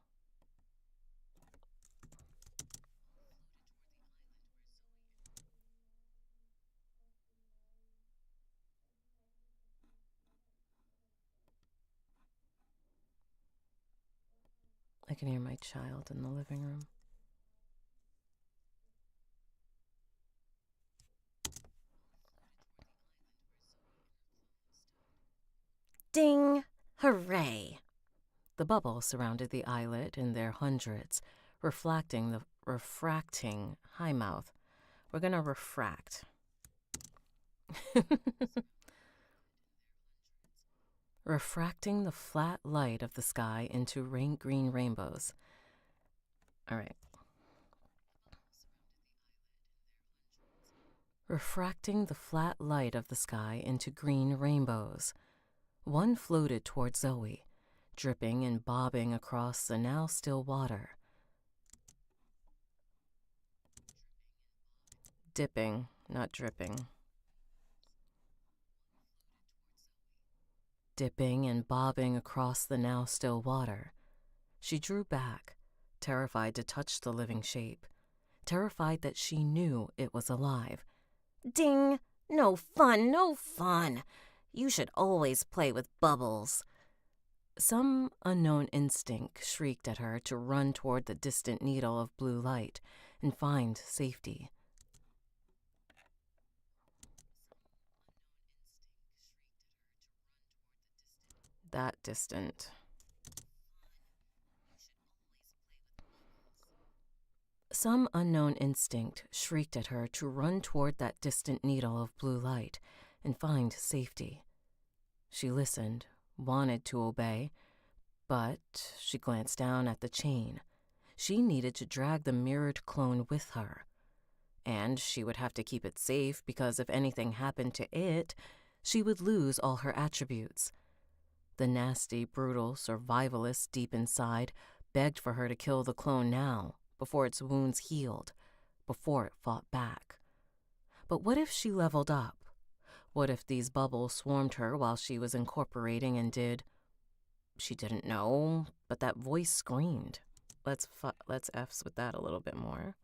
I can hear my child in the living room. Ding! Hooray! The bubbles surrounded the islet in their hundreds, refracting. Hi, mouth. We're gonna refract. Refracting the flat light of the sky into green rainbows. All right. refracting the flat light of the sky into green rainbows. One floated toward Zoe, dripping and bobbing across the now still water. Dipping, not dripping. Dipping and bobbing across the now still water. She drew back, terrified to touch the living shape, terrified that she knew it was alive. Ding! No fun, no fun! You should always play with bubbles. Some unknown instinct shrieked at her to run toward the distant needle of blue light and find safety. That distant. Some unknown instinct shrieked at her to run toward that distant needle of blue light and find safety. She listened, wanted to obey, but she glanced down at the chain. She needed to drag the mirrored clone with her. And she would have to keep it safe because if anything happened to it, she would lose all her attributes. The nasty, brutal survivalist deep inside begged for her to kill the clone now, before its wounds healed, before it fought back. But what if she leveled up? What if these bubbles swarmed her while she was incorporating and did... She didn't know, but that voice screamed. Let's F's with that a little bit more.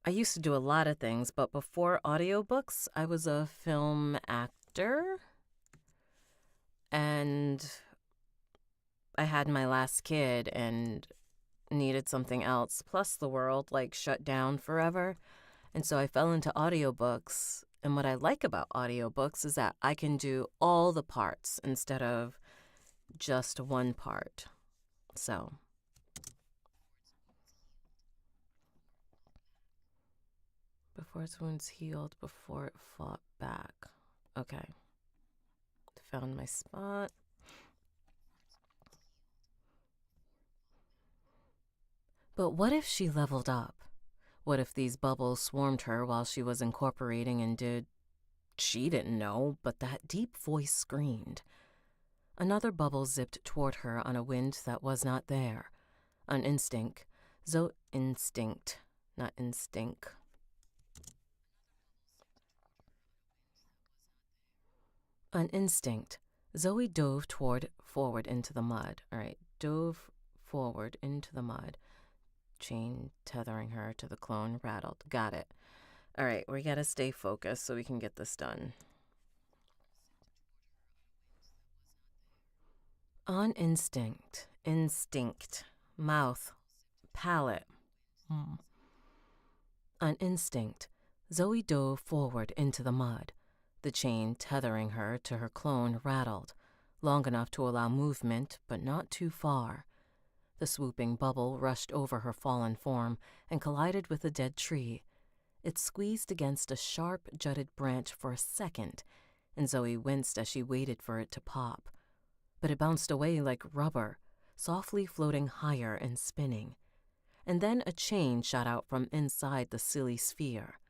I used to do a lot of things, but before audiobooks, I was a film actor. And I had my last kid and needed something else. Plus the world, shut down forever. And so I fell into audiobooks. And what I like about audiobooks is that I can do all the parts instead of just one part. So... Before its wounds healed, before it fought back. Okay. Found my spot. But what if she leveled up? What if these bubbles swarmed her while she was incorporating and did... She didn't know, but that deep voice screamed. Another bubble zipped toward her on a wind that was not there. An instinct. Instinct, not instinct. An instinct. Zoe dove forward into the mud. All right, dove forward into the mud. Chain tethering her to the clone rattled. Got it. All right, we gotta stay focused so we can get this done. On instinct. Mouth. Palate. On instinct, Zoe dove forward into the mud. The chain tethering her to her clone rattled, long enough to allow movement, but not too far. The swooping bubble rushed over her fallen form and collided with a dead tree. It squeezed against a sharp, jutted branch for a second, and Zoe winced as she waited for it to pop. But it bounced away like rubber, softly floating higher and spinning. And then a chain shot out from inside the silly sphere.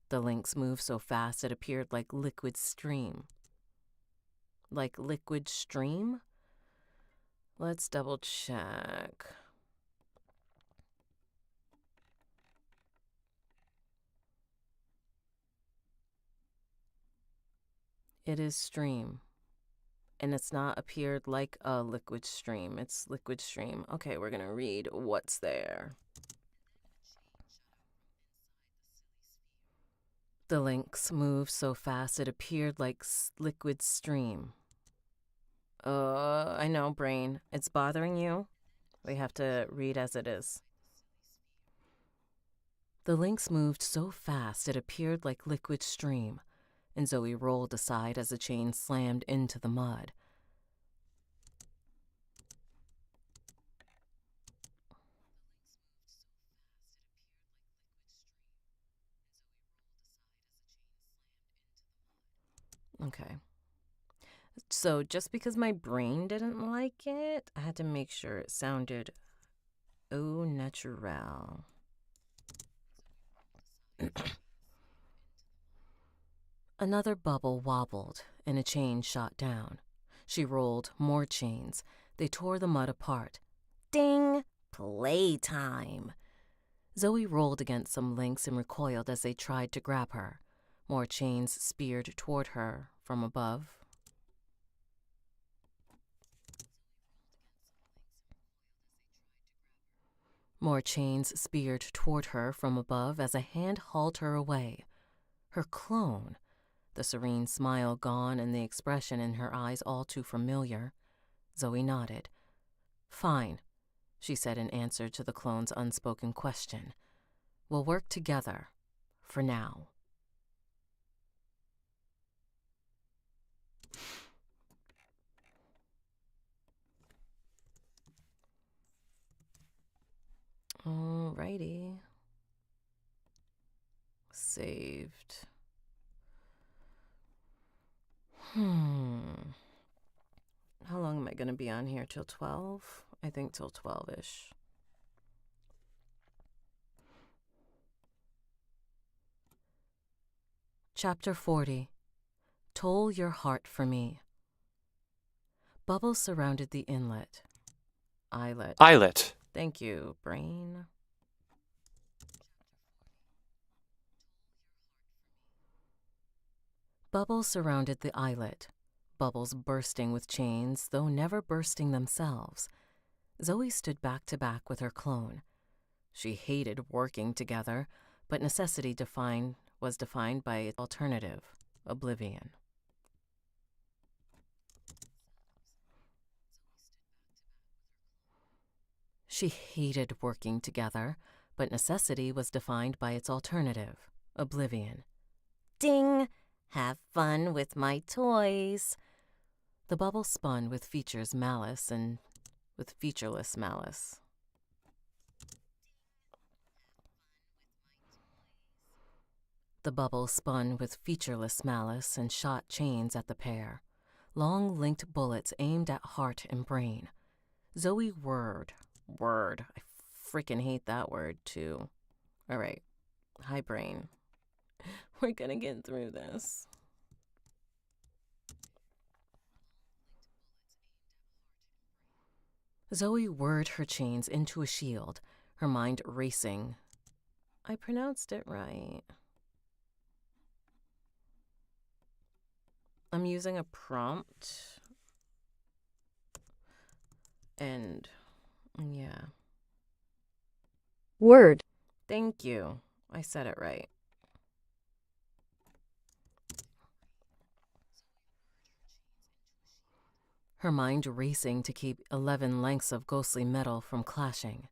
The links moved so fast it appeared like liquid stream. Like liquid stream? Let's double check. It is stream. And it's not appeared like a liquid stream. It's liquid stream. Okay, we're gonna read what's there. The links moved so fast it appeared like liquid stream. I know, brain. It's bothering you? We have to read as it is. The links moved so fast it appeared like liquid stream, and Zoe rolled aside as the chain slammed into the mud. Okay. So just because my brain didn't like it, I had to make sure it sounded Au naturel. Another bubble wobbled, and a chain shot down. She rolled more chains. They tore the mud apart. Ding! Playtime! Zoe rolled against some links and recoiled as they tried to grab her. More chains speared toward her from above. More chains speared toward her from above as a hand hauled her away. Her clone, the serene smile gone and the expression in her eyes all too familiar. Zoe nodded. Fine, she said in answer to the clone's unspoken question. We'll work together, for now. Alrighty. Saved. How long am I going to be on here? Till 12? I think till 12-ish. Chapter 40. Toll your heart for me. Bubbles surrounded the inlet. Eyelet. Thank you, brain. Bubbles surrounded the eyelet. Bubbles bursting with chains, though never bursting themselves. Zoe stood back to back with her clone. She hated working together, but necessity was defined by its alternative, oblivion. She hated working together, but necessity was defined by its alternative, oblivion. Ding! Have fun with my toys. The bubble spun with featureless malice. The bubble spun with featureless malice and shot chains at the pair. Long linked bullets aimed at heart and brain. Zoe whirred. Word. I freaking hate that word, too. All right. Hi, brain. We're gonna get through this. Zoe whirred her chains into a shield, her mind racing. I pronounced it right. I'm using a prompt. And, yeah. Word. Thank you. I said it right. Her mind racing to keep 11 lengths of ghostly metal from clashing.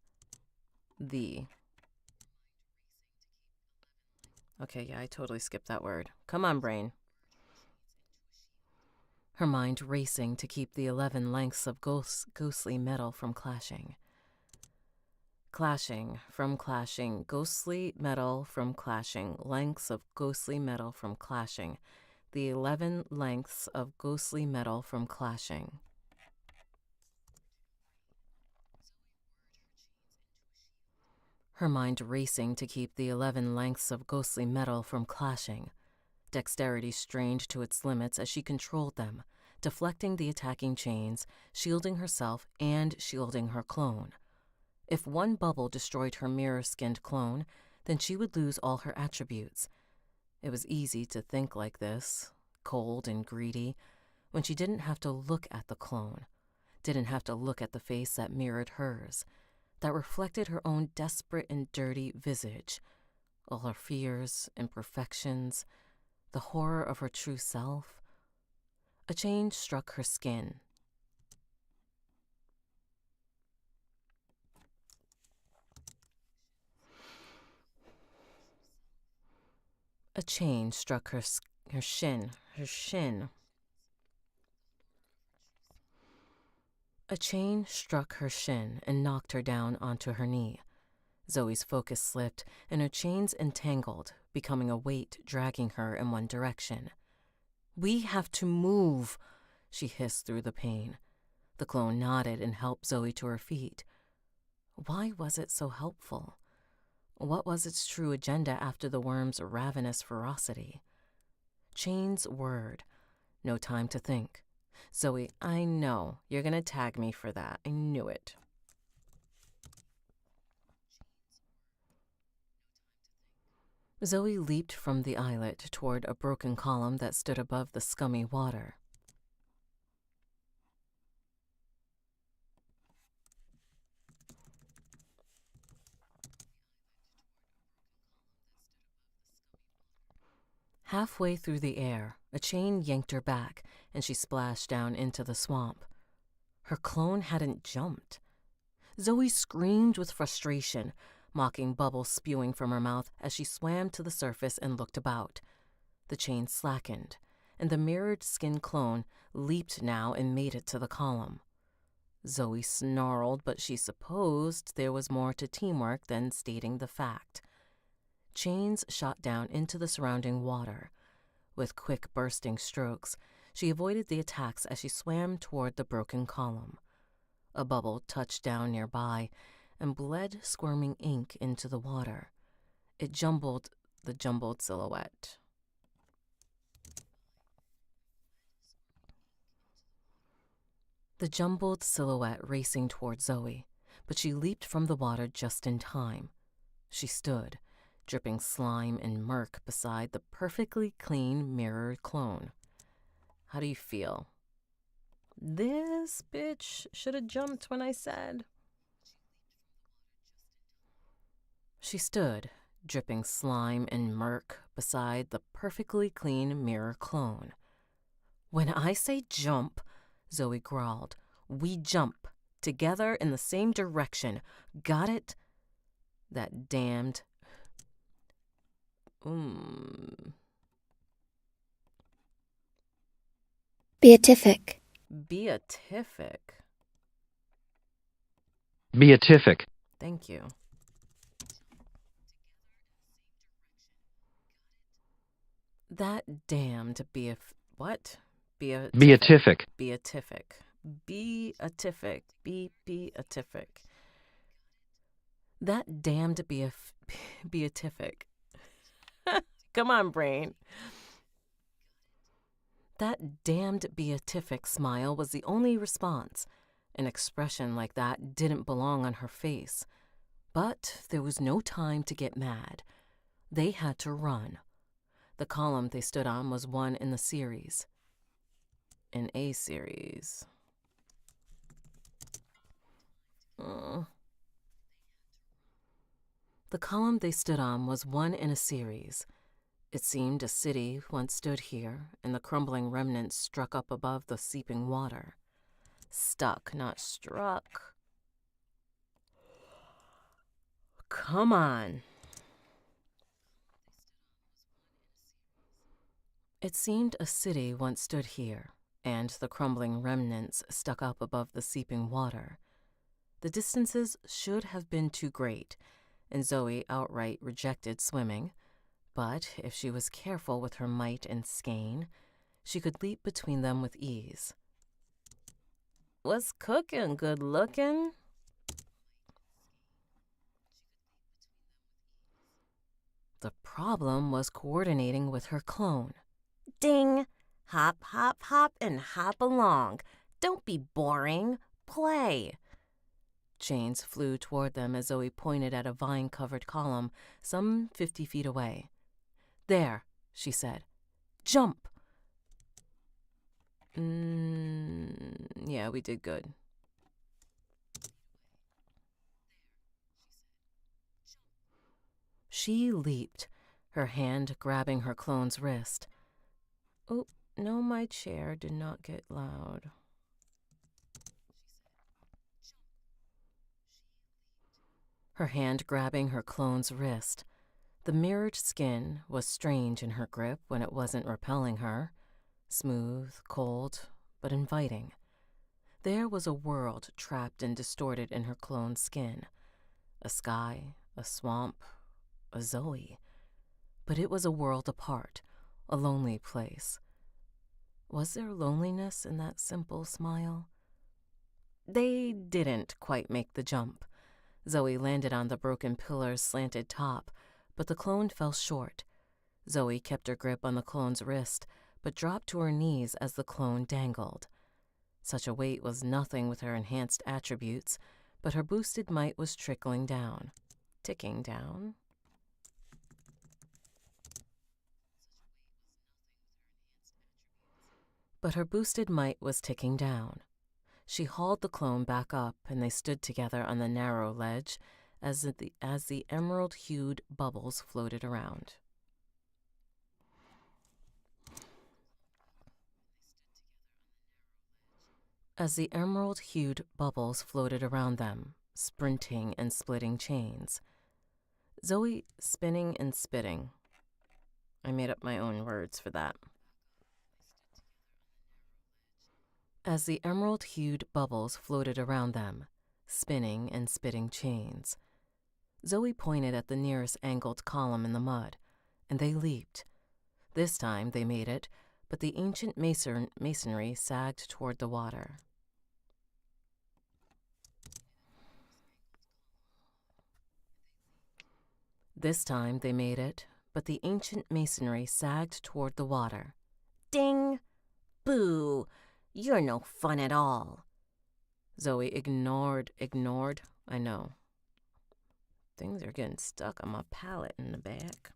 Okay, yeah, I totally skipped that word. Come on, brain. Her mind racing to keep the 11 lengths of ghostly metal from clashing. Clashing, from clashing, ghostly metal from clashing, lengths of ghostly metal from clashing. The 11 lengths of ghostly metal from clashing. Her mind racing to keep the 11 lengths of ghostly metal from clashing. Dexterity strained to its limits as she controlled them, deflecting the attacking chains, shielding herself and shielding her clone. If one bubble destroyed her mirror-skinned clone, then she would lose all her attributes. It was easy to think like this, cold and greedy, when she didn't have to look at the clone, didn't have to look at the face that mirrored hers, that reflected her own desperate and dirty visage, all her fears, imperfections, the horror of her true self. A change struck her skin. A chain struck her shin. A chain struck her shin and knocked her down onto her knee. Zoe's focus slipped, and her chains entangled, becoming a weight dragging her in one direction. We have to move, she hissed through the pain. The clone nodded and helped Zoe to her feet. Why was it so helpful? What was its true agenda after the worm's ravenous ferocity? Chain's word. No time to think. Zoe, I know you're gonna tag me for that. I knew it. Zoe leaped from the islet toward a broken column that stood above the scummy water. Halfway through the air, a chain yanked her back, and she splashed down into the swamp. Her clone hadn't jumped. Zoe screamed with frustration, mocking bubbles spewing from her mouth as she swam to the surface and looked about. The chain slackened, and the mirrored skin clone leaped now and made it to the column. Zoe snarled, but she supposed there was more to teamwork than stating the fact. Chains shot down into the surrounding water. With quick bursting strokes, she avoided the attacks as she swam toward the broken column. A bubble touched down nearby and bled squirming ink into the water. It jumbled the jumbled silhouette. The jumbled silhouette racing toward Zoe, but she leaped from the water just in time. She stood, dripping slime and murk beside the perfectly clean mirrored clone. How do you feel? This bitch should have jumped when I said. She stood, dripping slime and murk beside the perfectly clean mirror clone. When I say jump, Zoe growled, we jump, together in the same direction. Got it? That damned... Beatific. Beatific. Beatific. Thank you. That damned what? Beatific. Beatific. Beatific. Beatific. That damned beatific. Come on, brain. That damned beatific smile was the only response. An expression like that didn't belong on her face. But there was no time to get mad. They had to run. The column they stood on was one in the series. In a series. The column they stood on was one in a series. It seemed a city once stood here, and the crumbling remnants struck up above the seeping water. Stuck, not struck. Come on. It seemed a city once stood here, and the crumbling remnants stuck up above the seeping water. The distances should have been too great, and Zoe outright rejected swimming. But if she was careful with her might and skein, she could leap between them with ease. What's cooking, good looking? The problem was coordinating with her clone. Ding! Hop, hop, hop, and hop along. Don't be boring. Play. Chains flew toward them as Zoe pointed at a vine-covered column some 50 feet away. There, she said. Jump! Yeah, we did good. She leaped, her hand grabbing her clone's wrist. Oh, no, my chair did not get loud. Her hand grabbing her clone's wrist. The mirrored skin was strange in her grip when it wasn't repelling her. Smooth, cold, but inviting. There was a world trapped and distorted in her clone's skin. A sky, a swamp, a Zoe. But it was a world apart, a lonely place. Was there loneliness in that simple smile? They didn't quite make the jump. Zoe landed on the broken pillar's slanted top, but the clone fell short. Zoe kept her grip on the clone's wrist, but dropped to her knees as the clone dangled. Such a weight was nothing with her enhanced attributes, but her boosted might was trickling down. Ticking down. But her boosted might was ticking down. She hauled the clone back up, and they stood together on the narrow ledge as the emerald-hued bubbles floated around. As the emerald-hued bubbles floated around them, sprinting and splitting chains. Zoe spinning and spitting. I made up my own words for that. As the emerald-hued bubbles floated around them, spinning and spitting chains. Zoe pointed at the nearest angled column in the mud, and they leaped. This time they made it, but the ancient masonry sagged toward the water. This time they made it, but the ancient masonry sagged toward the water. Ding! Boo! You're no fun at all. Zoe ignored. I know. Things are getting stuck on my palate in the back.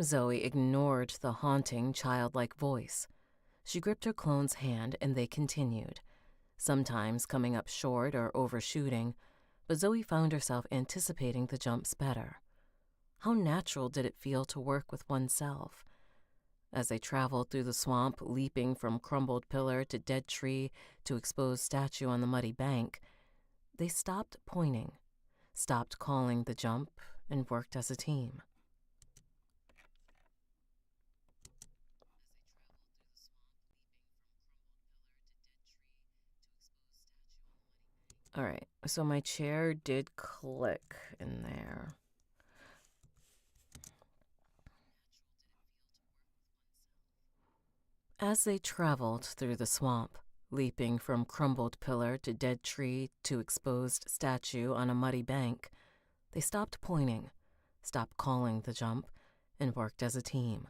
Zoe ignored the haunting, childlike voice. She gripped her clone's hand, and they continued, sometimes coming up short or overshooting, but Zoe found herself anticipating the jumps better. How natural did it feel to work with oneself? As they traveled through the swamp, leaping from crumbled pillar to dead tree to exposed statue on the muddy bank, they stopped pointing, stopped calling the jump, and worked as a team. All right, so my chair did click in there. As they traveled through the swamp, leaping from crumbled pillar to dead tree to exposed statue on a muddy bank, they stopped pointing, stopped calling the jump, and worked as a team.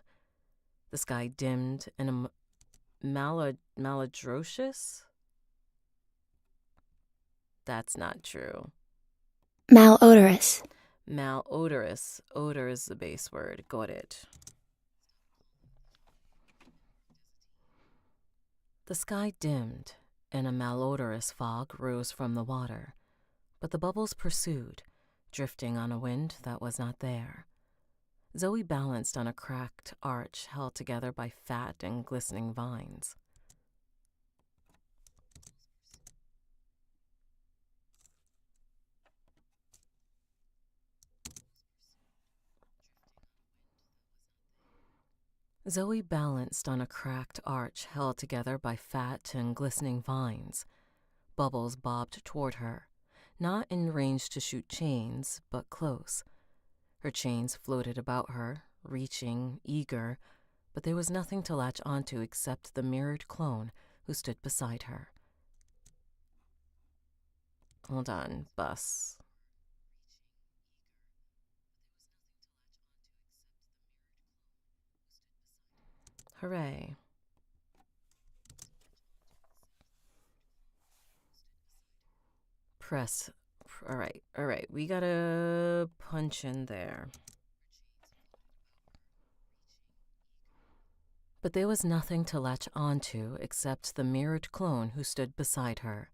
The sky dimmed and a maladrocious? That's not true. Malodorous. Malodorous. Odor is the base word. Got it. The sky dimmed, and a malodorous fog rose from the water, but the bubbles pursued, drifting on a wind that was not there. Zoe balanced on a cracked arch held together by fat and glistening vines. Zoe balanced on a cracked arch held together by fat and glistening vines. Bubbles bobbed toward her, not in range to shoot chains, but close. Her chains floated about her, reaching, eager, but there was nothing to latch onto except the mirrored clone who stood beside her. Hold on, bus. Hooray. Press. All right. We gotta punch in there. But there was nothing to latch onto except the mirrored clone who stood beside her,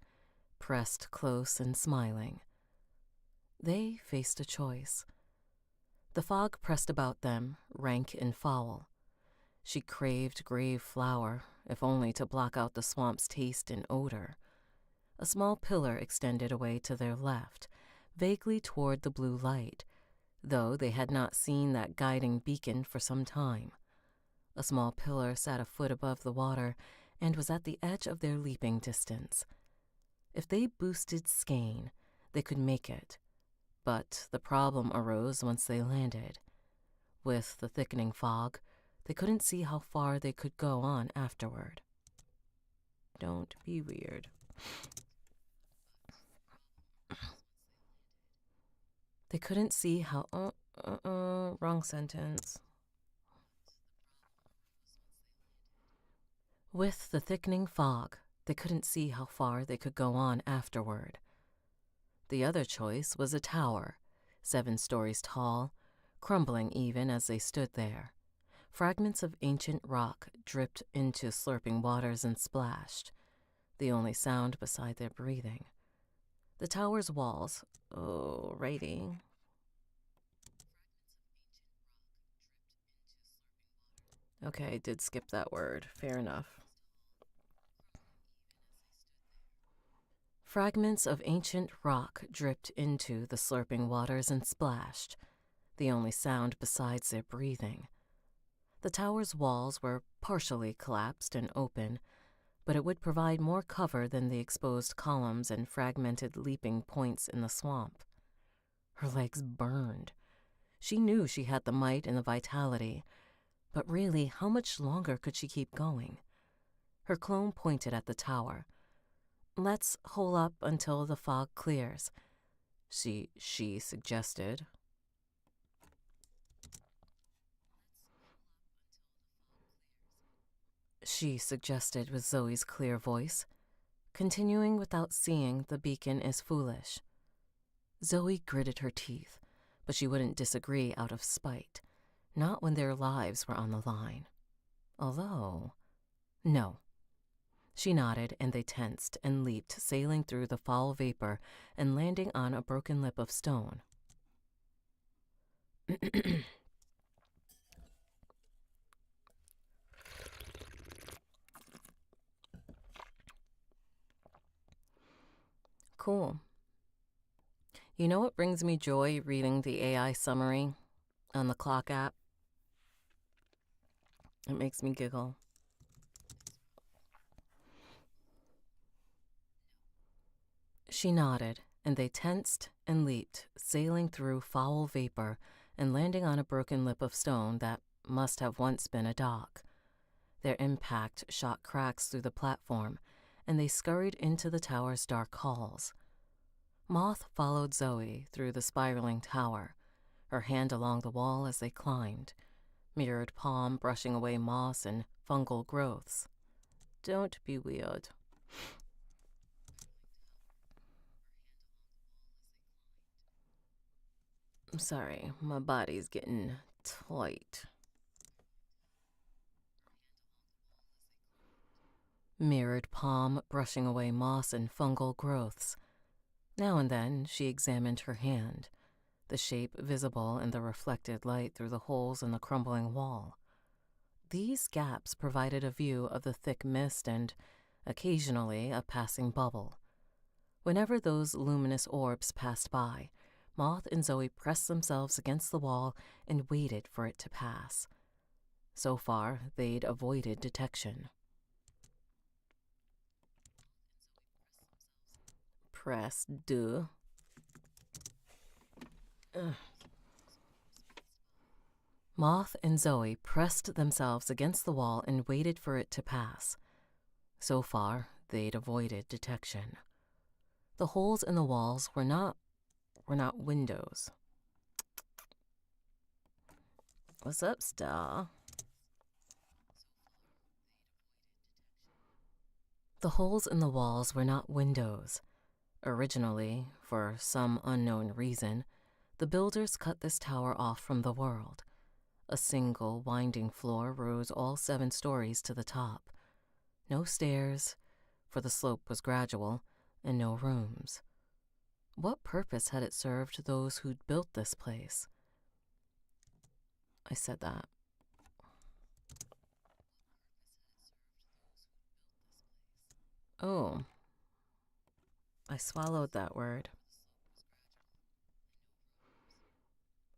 pressed close and smiling. They faced a choice. The fog pressed about them, rank and foul. She craved grave flower, if only to block out the swamp's taste and odor. A small pillar extended away to their left, vaguely toward the blue light, though they had not seen that guiding beacon for some time. A small pillar sat a foot above the water and was at the edge of their leaping distance. If they boosted skein, they could make it, but the problem arose once they landed. With the thickening fog, they couldn't see how far they could go on afterward. Don't be weird. They couldn't see how... wrong sentence. With the thickening fog, they couldn't see how far they could go on afterward. The other choice was a tower, 7 stories tall, crumbling even as they stood there. Fragments of ancient rock dripped into slurping waters and splashed, the only sound beside their breathing. The tower's walls, righty. Okay, I did skip that word. Fair enough. Fragments of ancient rock dripped into the slurping waters and splashed, the only sound besides their breathing. The tower's walls were partially collapsed and open, but it would provide more cover than the exposed columns and fragmented leaping points in the swamp. Her legs burned. She knew she had the might and the vitality, but really, how much longer could she keep going? Her clone pointed at the tower. "Let's hole up until the fog clears," she suggested. She suggested with Zoe's clear voice. Continuing without seeing the beacon is foolish. Zoe gritted her teeth, but she wouldn't disagree out of spite, not when their lives were on the line. Although, no. She nodded, and they tensed and leaped, sailing through the foul vapor and landing on a broken lip of stone. Cool. You know what brings me joy reading the AI summary on the Clock app? It makes me giggle. She nodded, and they tensed and leaped, sailing through foul vapor and landing on a broken lip of stone that must have once been a dock. Their impact shot cracks through the platform, and they scurried into the tower's dark halls. Moth followed Zoe through the spiraling tower, her hand along the wall as they climbed, mirrored palm brushing away moss and fungal growths. Don't be weird. I'm sorry, my body's getting tight. Mirrored palm brushing away moss and fungal growths. Now and then she examined her hand, the shape visible in the reflected light through the holes in the crumbling wall. These gaps provided a view of the thick mist and, occasionally, a passing bubble. Whenever those luminous orbs passed by, Moth and Zoe pressed themselves against the wall and waited for it to pass. So far, they'd avoided detection. Press, duh. Ugh. Moth and Zoe pressed themselves against the wall and waited for it to pass. So far, they'd avoided detection. The holes in the walls were not windows. What's up, Star? The holes in the walls were not windows. Originally, for some unknown reason, the builders cut this tower off from the world. A single winding floor rose all 7 stories to the top. No stairs, for the slope was gradual, and no rooms. What purpose had it served those who'd built this place? I said that. Oh. I swallowed that word.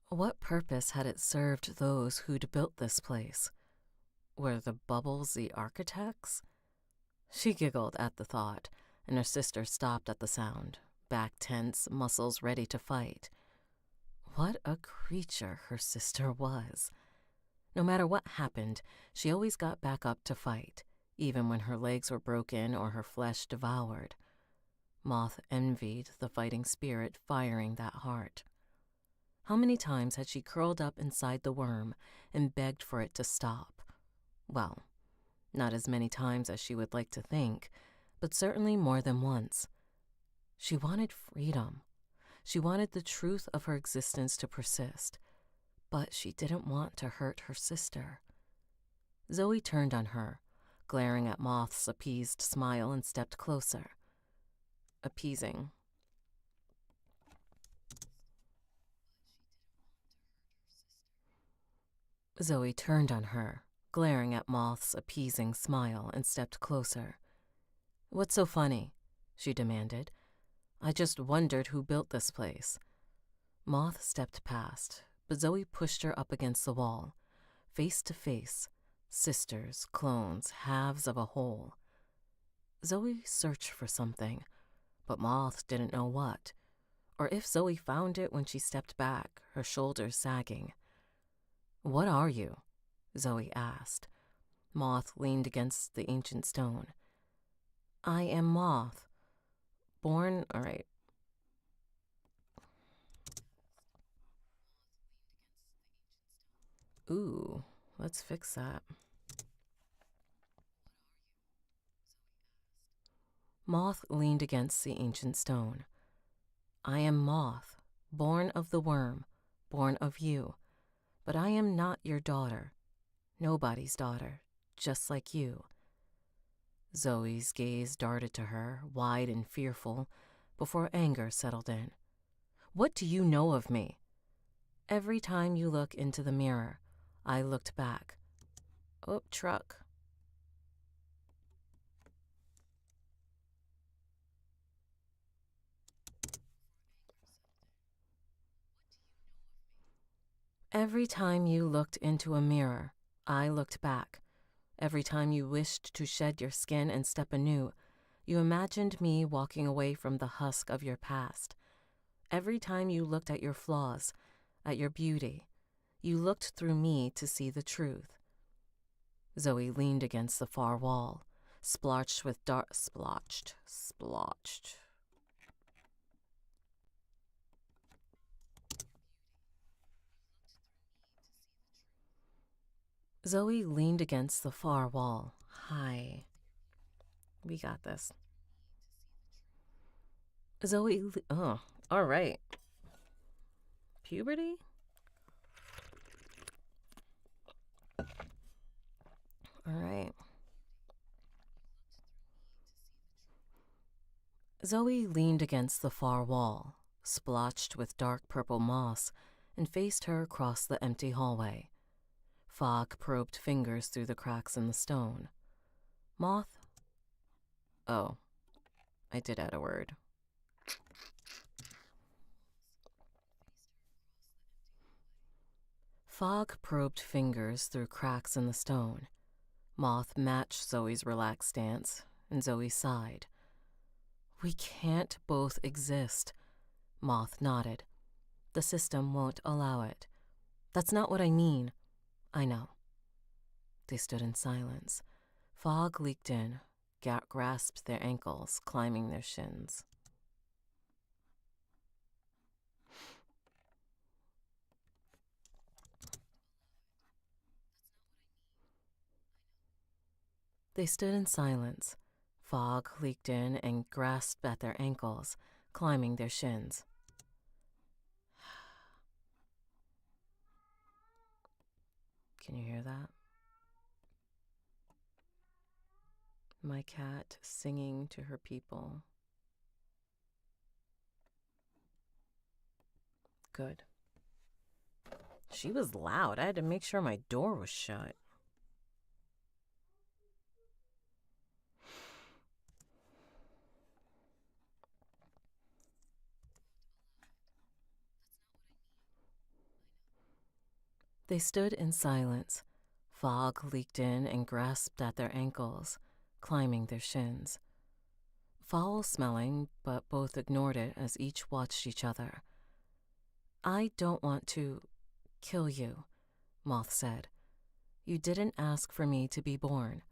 What purpose had it served those who'd built this place? Were the bubbles the architects? She giggled at the thought, and her sister stopped at the sound, back tense, muscles ready to fight. What a creature her sister was. No matter what happened, she always got back up to fight, even when her legs were broken or her flesh devoured. Moth envied the fighting spirit firing that heart. How many times had she curled up inside the worm and begged for it to stop? Well, not as many times as she would like to think, but certainly more than once. She wanted freedom. She wanted the truth of her existence to persist, but she didn't want to hurt her sister. Zoe turned on her, glaring at Moth's appeased smile, and stepped closer. Appeasing. Zoe turned on her, glaring at Moth's appeasing smile, and stepped closer. "What's so funny?" she demanded. "I just wondered who built this place." Moth stepped past, but Zoe pushed her up against the wall, face to face, sisters, clones, halves of a whole. Zoe searched for something, but Moth didn't know what, or if Zoe found it when she stepped back, her shoulders sagging. "What are you?" Zoe asked. Moth leaned against the ancient stone. "I am Moth. Born, all right." Ooh, let's fix that. Moth leaned against the ancient stone. "I am Moth, born of the worm, born of you. But I am not your daughter. Nobody's daughter, just like you." Zoe's gaze darted to her, wide and fearful, before anger settled in. "What do you know of me?" "Every time you look into the mirror, I looked back." Oh, truck. "Every time you looked into a mirror, I looked back. Every time you wished to shed your skin and step anew, you imagined me walking away from the husk of your past. Every time you looked at your flaws, at your beauty, you looked through me to see the truth." Zoe leaned against the far wall, splotched with dark... Splotched. Zoe leaned against the far wall. "Hi. We got this." Oh, all right. Puberty? All right. Zoe leaned against the far wall, splotched with dark purple moss, and faced her across the empty hallway. Fog probed fingers through the cracks in the stone. Moth? Oh, I did add a word. Fog probed fingers through cracks in the stone. Moth matched Zoe's relaxed stance, and Zoe sighed. "We can't both exist." Moth nodded. "The system won't allow it." "That's not what I mean." "I know." They stood in silence. Fog leaked in, grasped their ankles, climbing their shins. They stood in silence. Fog leaked in and grasped at their ankles, climbing their shins. Can you hear that? My cat singing to her people. Good. She was loud. I had to make sure my door was shut. They stood in silence. Fog leaked in and grasped at their ankles, climbing their shins. Foul smelling, but both ignored it as each watched each other. "I don't want to kill you," Moth said. "You didn't ask for me to be born."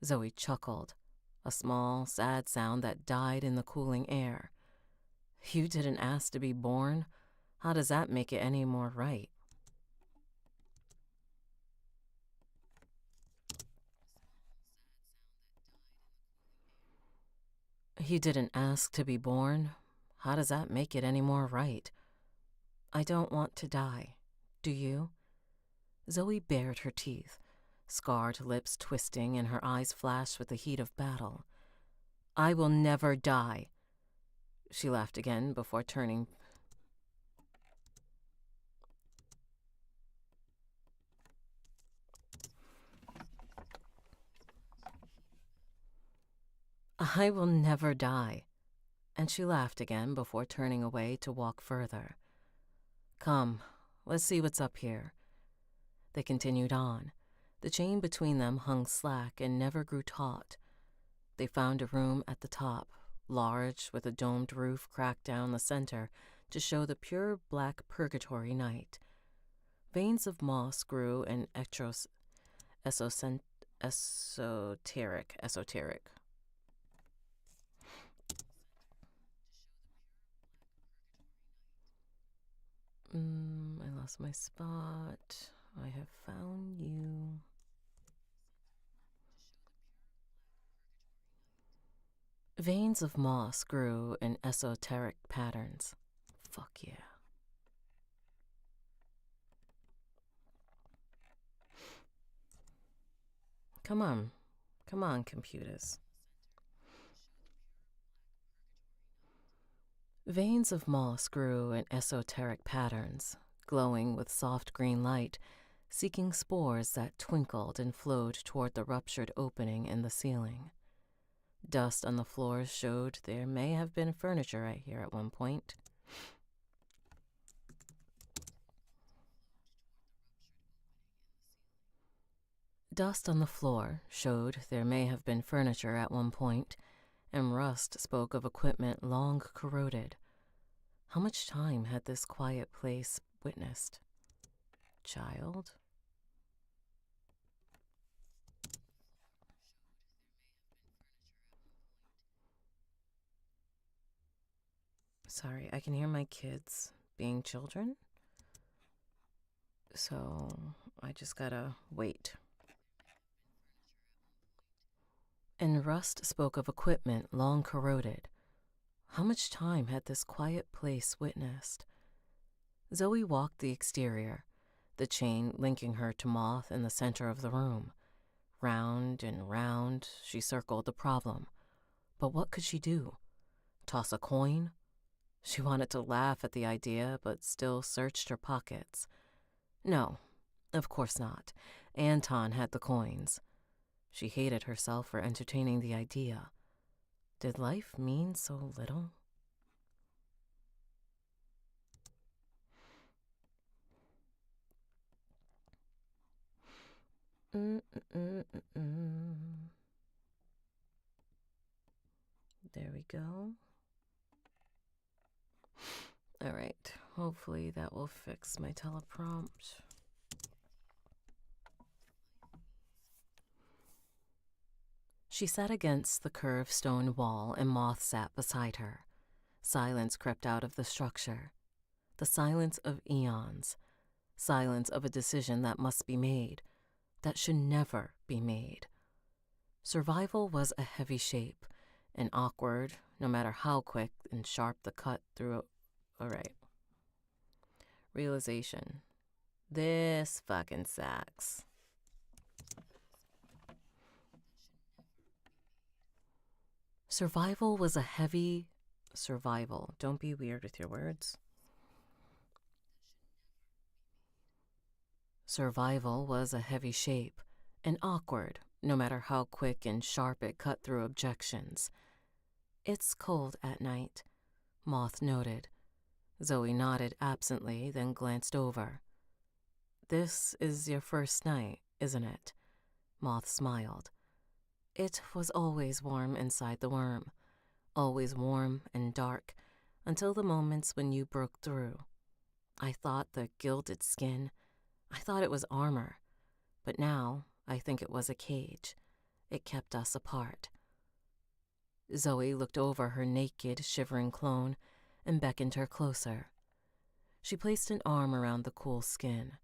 Zoe chuckled, a small, sad sound that died in the cooling air. "You didn't ask to be born? How does that make it any more right? You didn't ask to be born. How does that make it any more right? I don't want to die. Do you? Zoe bared her teeth, scarred lips twisting and her eyes flashed with the heat of battle. I will never die. She laughed again before turning. I will never die. And she laughed again before turning away to walk further. Come, let's see what's up here. They continued on. The chain between them hung slack and never grew taut. They found a room at the top, large, with a domed roof cracked down the center to show the pure black purgatory night. Veins of moss grew in esoteric. I lost my spot. I have found you. Veins of moss grew in esoteric patterns. Fuck yeah. Come on, computers. Veins of moss grew in esoteric patterns, glowing with soft green light, seeking spores that twinkled and flowed toward the ruptured opening in the ceiling. Dust on the floors showed there may have been furniture right here at one point. Dust on the floor showed there may have been furniture at one point, and rust spoke of equipment long corroded. How much time had this quiet place witnessed? Child? Sorry, I can hear my kids being children. So I just gotta wait. And rust spoke of equipment long corroded. How much time had this quiet place witnessed? Zoe walked the exterior, the chain linking her to Moth in the center of the room. Round and round, she circled the problem. But what could she do? Toss a coin? She wanted to laugh at the idea, but still searched her pockets. No, of course not. Anton had the coins. She hated herself for entertaining the idea. Did life mean so little? There we go. All right, hopefully that will fix my teleprompt. She sat against the curved stone wall and Moth sat beside her. Silence crept out of the structure. The silence of eons. Silence of a decision that must be made, that should never be made. Survival was a heavy shape, and awkward, no matter how quick and sharp the cut through. All right. Realization. This fucking sucks. Survival was a heavy. Survival. Don't be weird with your words. Survival was a heavy shape, and awkward, no matter how quick and sharp it cut through objections. It's cold at night, Moth noted. Zoe nodded absently, then glanced over. This is your first night, isn't it? Moth smiled. It was always warm inside the worm, always warm and dark, until the moments when you broke through. I thought the gilded skin, I thought it was armor, but now I think it was a cage. It kept us apart. Zoe looked over her naked, shivering clone and beckoned her closer. She placed an arm around the cool skin,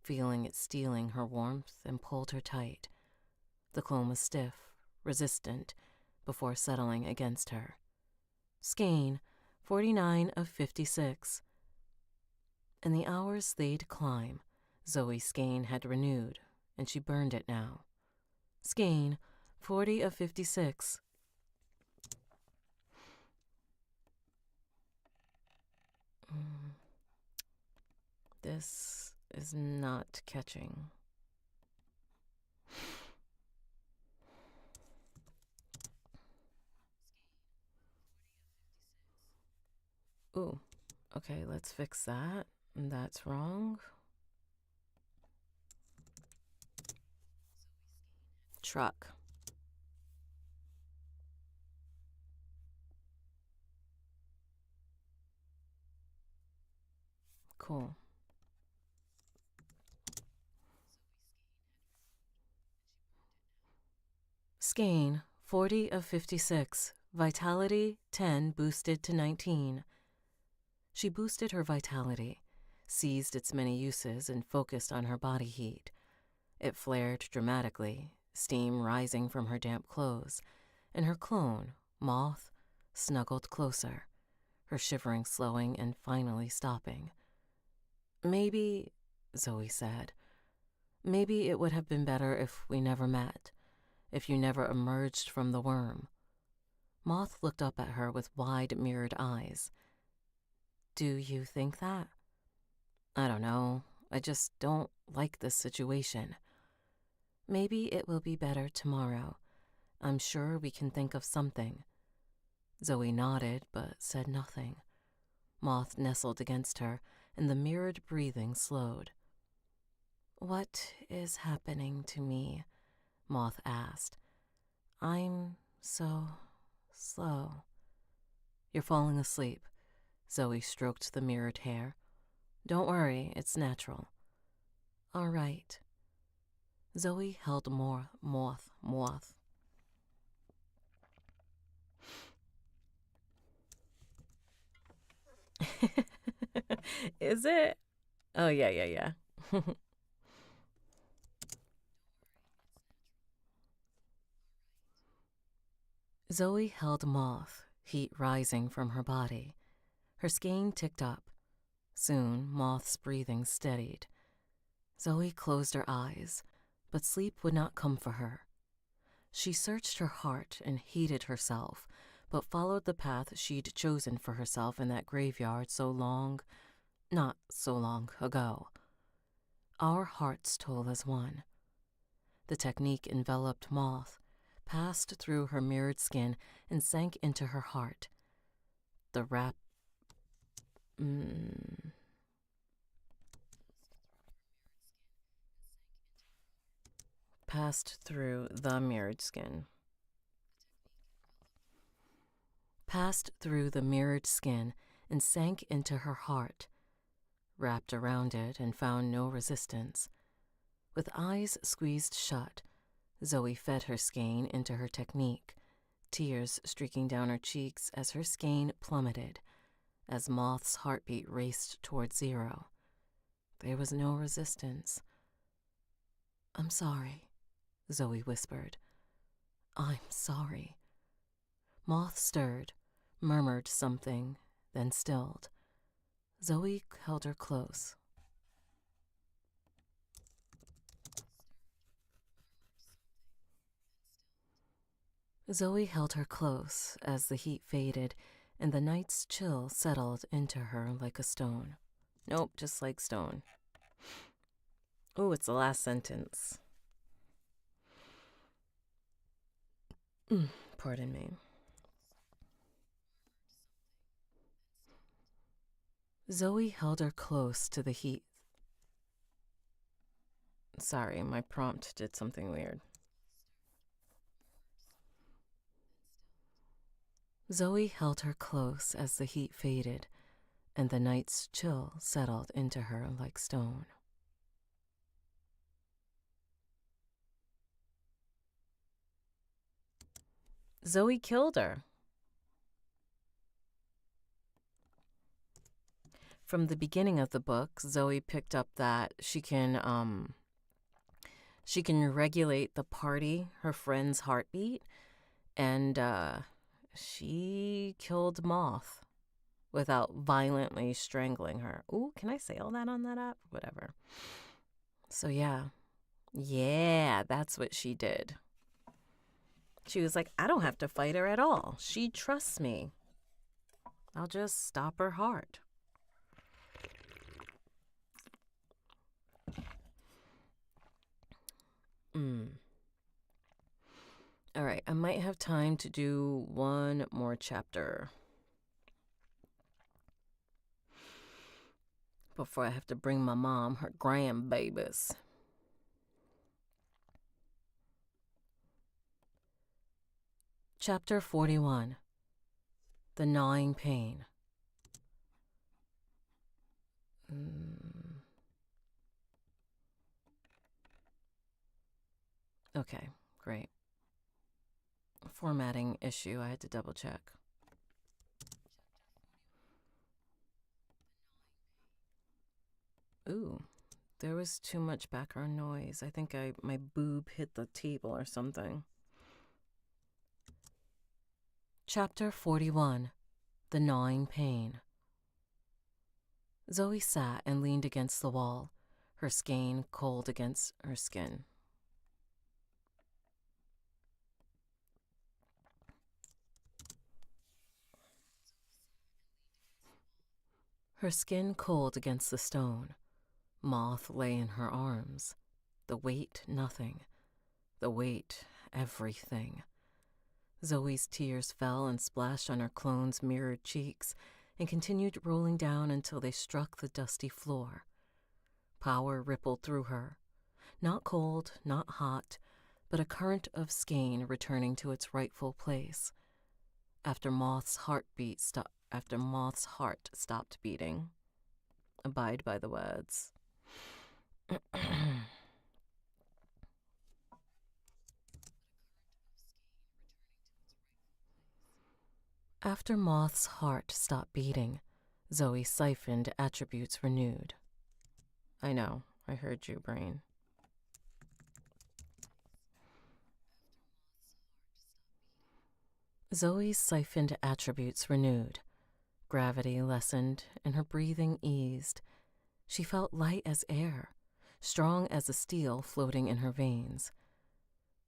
feeling it stealing her warmth, and pulled her tight. The clone was stiff, resistant, before settling against her. Skein, 49 of 56. In the hours they'd climb, Zoe's skein had renewed, and she burned it now. Skein, 40 of 56. This is not catching. Ooh, okay, let's fix that. That's wrong. Truck. Cool. Skein, 40 of 56. Vitality, 10, boosted to 19. She boosted her vitality, seized its many uses, and focused on her body heat. It flared dramatically, steam rising from her damp clothes, and her clone, Moth, snuggled closer, her shivering slowing and finally stopping. Maybe, Zoe said, maybe it would have been better if we never met, if you never emerged from the worm. Moth looked up at her with wide mirrored eyes. Do you think that? I don't know. I just don't like this situation. Maybe it will be better tomorrow. I'm sure we can think of something. Zoe nodded, but said nothing. Moth nestled against her, and the mirrored breathing slowed. What is happening to me? Moth asked. I'm so slow. You're falling asleep. Zoe stroked the mirrored hair. Don't worry, it's natural. All right. Zoe held Moth. Is it? Oh, yeah. Zoe held Moth, heat rising from her body. Her skein ticked up. Soon, Moth's breathing steadied. Zoe closed her eyes, but sleep would not come for her. She searched her heart and hated herself, but followed the path she'd chosen for herself in that graveyard not so long ago. Our hearts told as one. The technique enveloped Moth, passed through her mirrored skin, and sank into her heart. The passed through the mirrored skin. Passed through the mirrored skin and sank into her heart, wrapped around it and found no resistance. With eyes squeezed shut, Zoe fed her skein into her technique, tears streaking down her cheeks as her skein plummeted, as Moth's heartbeat raced toward zero. There was no resistance. I'm sorry, Zoe whispered. I'm sorry. Moth stirred, murmured something, then stilled. Zoe held her close. Zoe held her close as the heat faded and the night's chill settled into her like a stone. Nope, just like stone. Ooh, it's the last sentence. Pardon me. Zoe held her close to the heat. Sorry, my prompt did something weird. Zoe held her close as the heat faded and the night's chill settled into her like stone. Zoe killed her. From the beginning of the book, Zoe picked up that she can regulate the party, her friend's heartbeat, and she killed Moth without violently strangling her. Ooh, can I say all that on that app? Whatever. So yeah, that's what she did. She was like, I don't have to fight her at all. She trusts me. I'll just stop her heart. All right, I might have time to do one more chapter before I have to bring my mom her grandbabies. Chapter 41. The Gnawing Pain. Okay, great. Formatting issue, I had to double check. Ooh, there was too much background noise. I think my boob hit the table or something. Chapter 41. The Gnawing Pain. Zoe sat and leaned against the wall, her skein cold against her skin. Her skin cold against the stone. Moth lay in her arms. The weight, nothing. The weight, everything. Zoe's tears fell and splashed on her clone's mirrored cheeks and continued rolling down until they struck the dusty floor. Power rippled through her. Not cold, not hot, but a current of skein returning to its rightful place. After Moth's heart stopped beating. Abide by the words. After Moth's heart stopped beating, Zoe siphoned attributes renewed. I know, I heard you, brain. Zoe's siphoned attributes renewed. Gravity lessened and her breathing eased. She felt light as air, strong as a steel floating in her veins.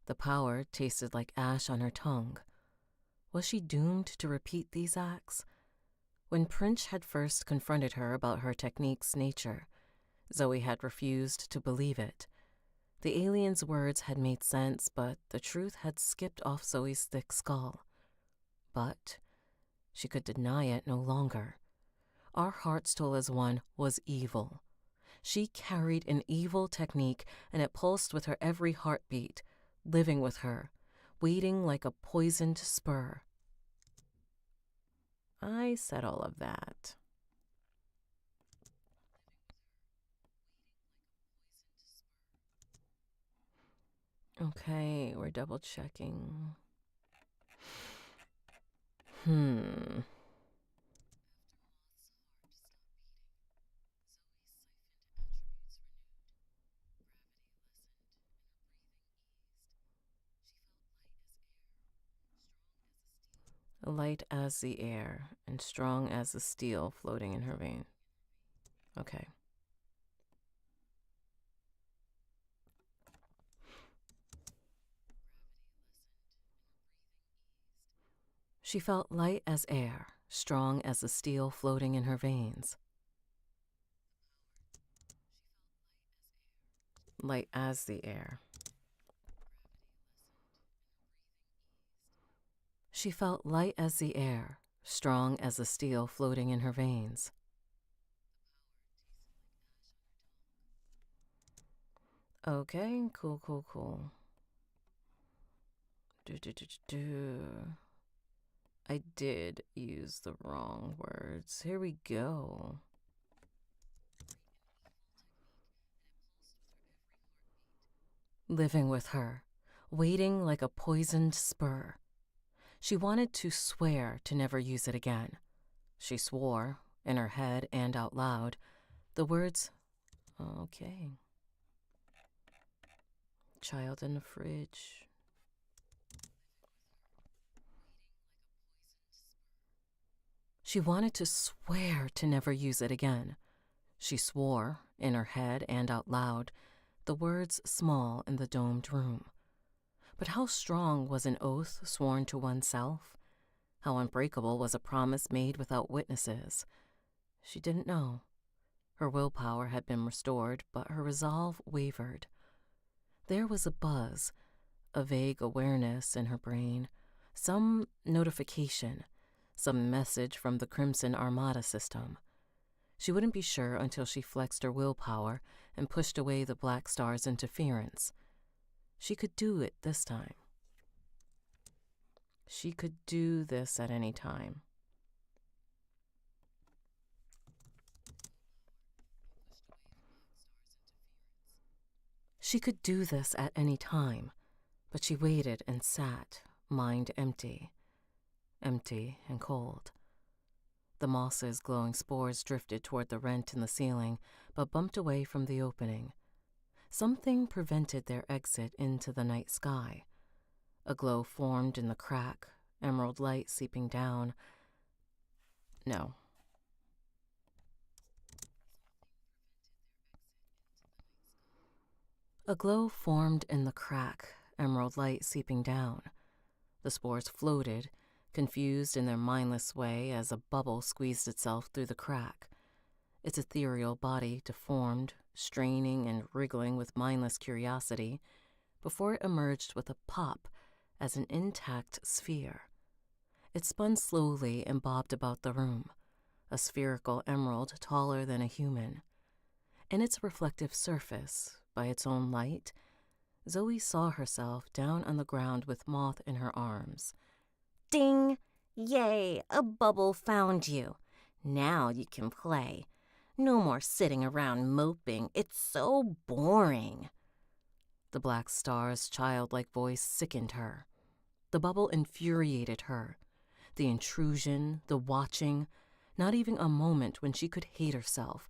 The power tasted like ash on her tongue. Was she doomed to repeat these acts? When Prince had first confronted her about her technique's nature, Zoe had refused to believe it. The alien's words had made sense, but the truth had skipped off Zoe's thick skull. But she could deny it no longer. Our heart's toll as one was evil. She carried an evil technique, and it pulsed with her every heartbeat, living with her, waiting like a poisoned spur. I said all of that. Okay, we're double checking. Light as the air and strong as the steel floating in her vein. Okay. She felt light as air, strong as the steel floating in her veins. Light as the air. She felt light as the air, strong as the steel floating in her veins. Okay, cool. I did use the wrong words. Here we go. Living with her, waiting like a poisoned spur. She wanted to swear to never use it again. She swore, in her head and out loud, the words, okay. Child in the fridge. She wanted to swear to never use it again. She swore, in her head and out loud, the words small in the domed room. But how strong was an oath sworn to oneself? How unbreakable was a promise made without witnesses? She didn't know. Her willpower had been restored, but her resolve wavered. There was a buzz, a vague awareness in her brain, some notification, some message from the Crimson Armada system. She wouldn't be sure until she flexed her willpower and pushed away the Black Star's interference. She could do it this time. She could do this at any time. She could do this at any time, but she waited and sat, mind empty. Empty and cold. The moss's glowing spores drifted toward the rent in the ceiling, but bumped away from the opening. Something prevented their exit into the night sky. A glow formed in the crack, emerald light seeping down. No. A glow formed in the crack, emerald light seeping down. The spores floated, confused in their mindless way as a bubble squeezed itself through the crack. Its ethereal body deformed, straining and wriggling with mindless curiosity, before it emerged with a pop as an intact sphere. It spun slowly and bobbed about the room, a spherical emerald taller than a human. In its reflective surface, by its own light, Zoe saw herself down on the ground with Moth in her arms. Ding! Yay! A bubble found you. Now you can play. No more sitting around moping. It's so boring. The Black Star's childlike voice sickened her. The bubble infuriated her. The intrusion, the watching, not even a moment when she could hate herself.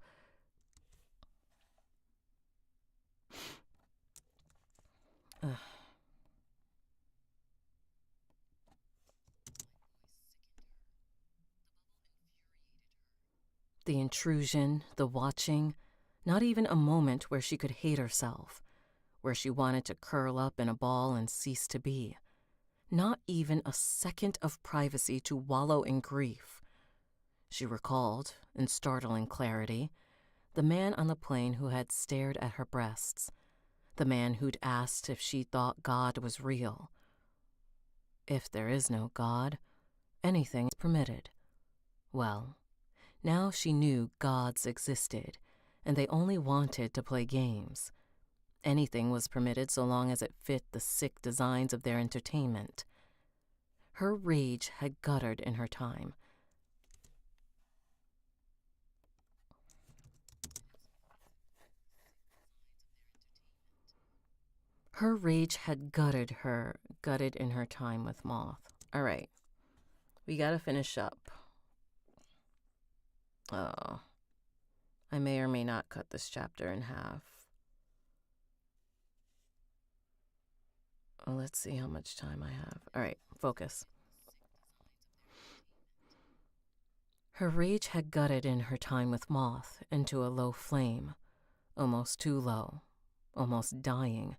The intrusion, the watching, not even a moment where she could hate herself, where she wanted to curl up in a ball and cease to be. Not even a second of privacy to wallow in grief. She recalled, in startling clarity, the man on the plane who had stared at her breasts, the man who'd asked if she thought God was real. If there is no God, anything is permitted. Well, now she knew gods existed, and they only wanted to play games. Anything was permitted so long as it fit the sick designs of their entertainment. Her rage had guttered in her time. Her rage had gutted in her time with Moth. All right, we gotta finish up. Oh, I may or may not cut this chapter in half. Well, let's see how much time I have. All right, focus. Her rage had gutted in her time with Moth into a low flame, almost too low, almost dying.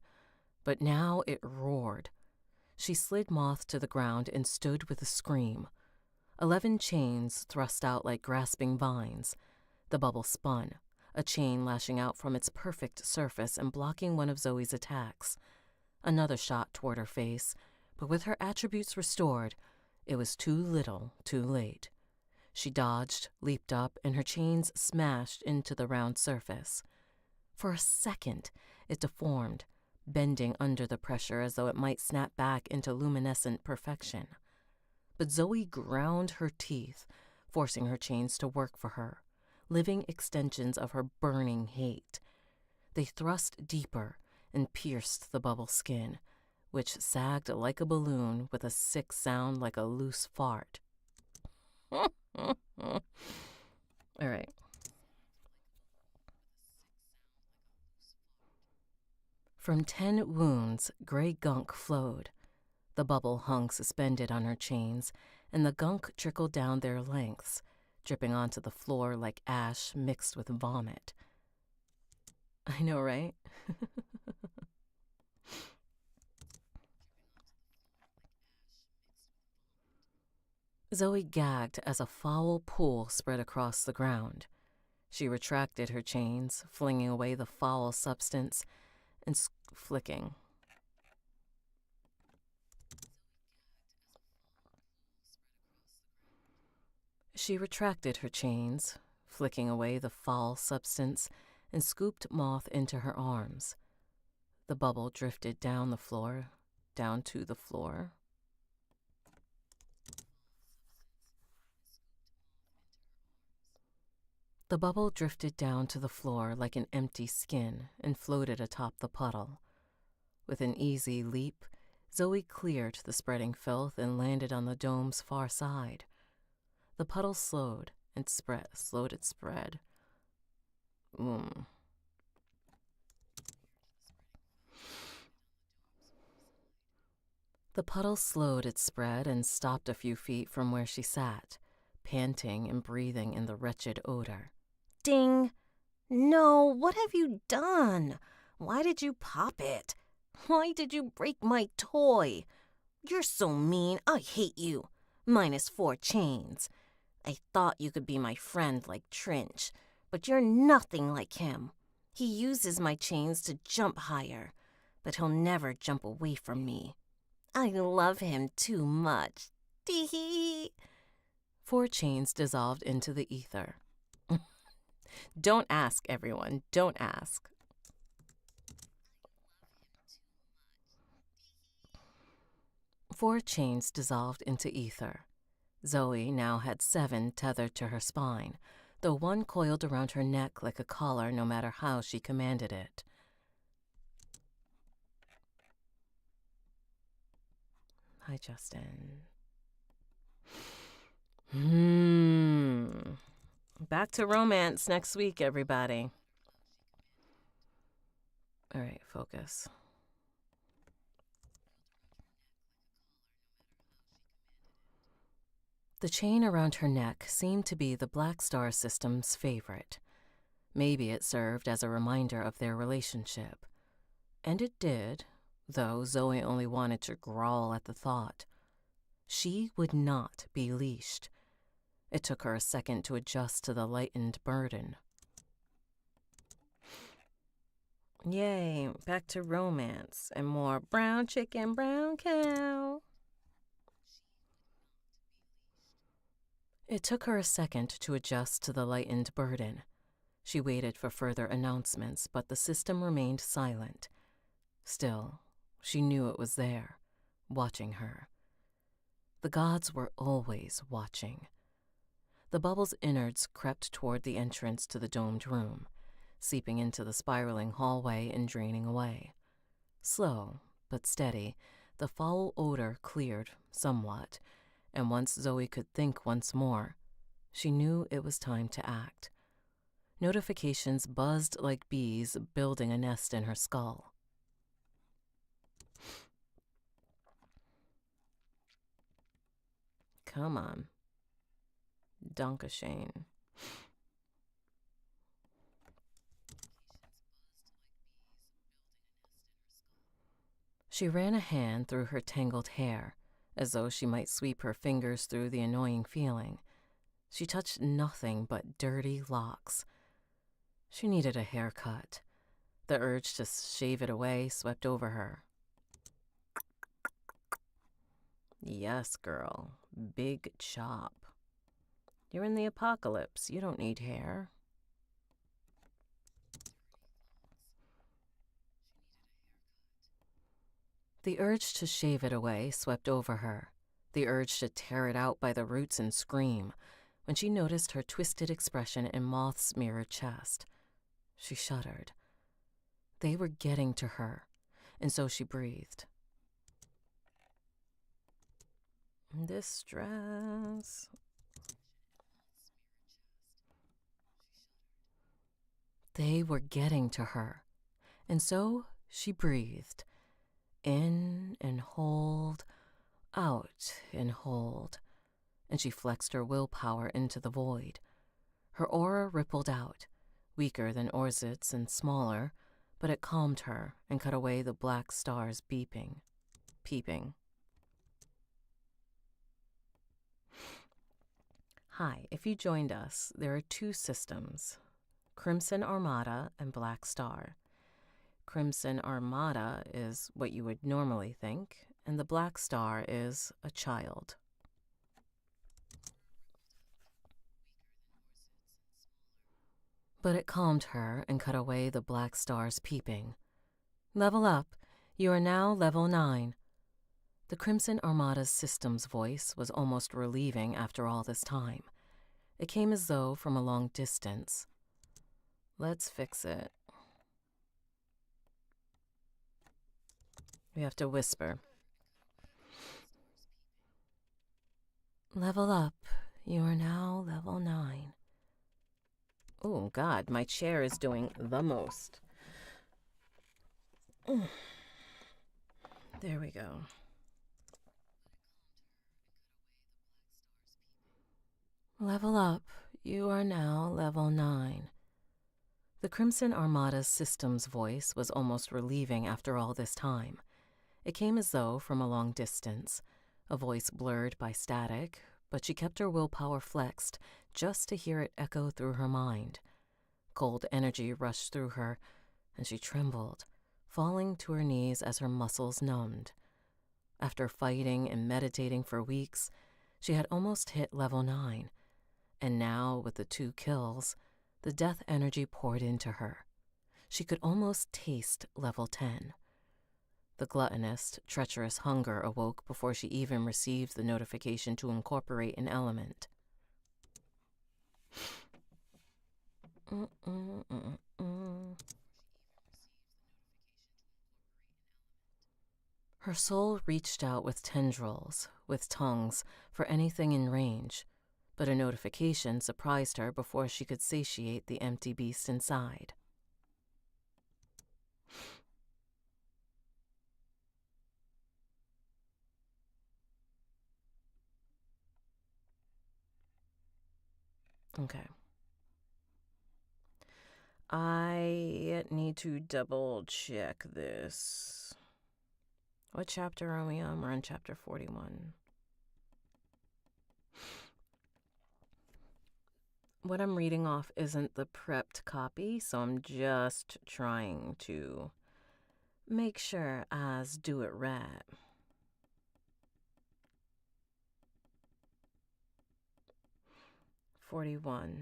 But now it roared. She slid Moth to the ground and stood with a scream. 11 chains thrust out like grasping vines. The bubble spun, a chain lashing out from its perfect surface and blocking one of Zoe's attacks. Another shot toward her face, but with her attributes restored, it was too little, too late. She dodged, leaped up, and her chains smashed into the round surface. For a second, it deformed, bending under the pressure as though it might snap back into luminescent perfection. But Zoe ground her teeth, forcing her chains to work for her, living extensions of her burning hate. They thrust deeper and pierced the bubble skin, which sagged like a balloon with a sick sound like a loose fart. From 10 wounds, gray gunk flowed. The bubble hung suspended on her chains, and the gunk trickled down their lengths, dripping onto the floor like ash mixed with vomit. I know, right? Zoe gagged as a foul pool spread across the ground. She retracted her chains, flinging away the foul substance and flicking. She retracted her chains, flicking away the foul substance, and scooped Moth into her arms. The bubble drifted down the floor, down to the floor. The bubble drifted down to the floor like an empty skin and floated atop the puddle. With an easy leap, Zoe cleared the spreading filth and landed on the dome's far side. The puddle slowed its spread. The puddle slowed its spread and stopped a few feet from where she sat, panting and breathing in the wretched odor. Ding! No, what have you done? Why did you pop it? Why did you break my toy? You're so mean, I hate you. -4 chains. I thought you could be my friend like Trinch, but you're nothing like him. He uses my chains to jump higher, but he'll never jump away from me. I love him too much. Tee-hee. 4 chains dissolved into the ether. Don't ask, everyone. Don't ask. Four chains dissolved into ether. Zoe now had 7 tethered to her spine, though one coiled around her neck like a collar no matter how she commanded it. Hi, Justin. Back to romance next week, everybody. All right, focus. The chain around her neck seemed to be the Black Star System's favorite. Maybe it served as a reminder of their relationship. And it did, though Zoe only wanted to growl at the thought. She would not be leashed. It took her a second to adjust to the lightened burden. Yay, back to romance and more brown chicken, brown cow. It took her a second to adjust to the lightened burden. She waited for further announcements, but the system remained silent. Still, she knew it was there, watching her. The gods were always watching. The bubble's innards crept toward the entrance to the domed room, seeping into the spiraling hallway and draining away. Slow, but steady, the foul odor cleared somewhat, and once Zoe could think once more, she knew it was time to act. Notifications buzzed like bees building a nest in her skull. Come on. Dankeschön. She ran a hand through her tangled hair, as though she might sweep her fingers through the annoying feeling. She touched nothing but dirty locks. She needed a haircut. The urge to shave it away swept over her. Yes, girl. Big chop. You're in the apocalypse. You don't need hair. The urge to shave it away swept over her. The urge to tear it out by the roots and scream, when she noticed her twisted expression in Moth's mirrored chest. She shuddered. They were getting to her, and so she breathed. Distress. They were getting to her, and so She breathed. In and hold, out and hold, and she flexed her willpower into the void. Her aura rippled out, weaker than Orzit's and smaller, but it calmed her and cut away the black stars peeping. Hi, if you joined us, there are two systems, Crimson Armada and Black Star. Crimson Armada is what you would normally think, and the Black Star is a child. But it calmed her and cut away the black stars peeping. Level up. You are now level 9. The Crimson Armada's systems voice was almost relieving after all this time. It came as though from a long distance. Let's fix it. We have to whisper. Level up. You are now level 9. Oh, God, my chair is doing the most. There we go. Level up. You are now level 9. The Crimson Armada's systems voice was almost relieving after all this time. It came as though from a long distance, a voice blurred by static, but she kept her willpower flexed just to hear it echo through her mind. Cold energy rushed through her, and she trembled, falling to her knees as her muscles numbed. After fighting and meditating for weeks, she had almost hit level 9, and now, with the 2 kills, the death energy poured into her. She could almost taste level 10. The gluttonous, treacherous hunger awoke before she even received the notification to incorporate an element. Her soul reached out with tendrils, with tongues, for anything in range, but a notification surprised her before she could satiate the empty beast inside. Okay. I need to double check this. What chapter are we on? We're on chapter 41. What I'm reading off isn't the prepped copy, so I'm just trying to make sure I do it right. $41.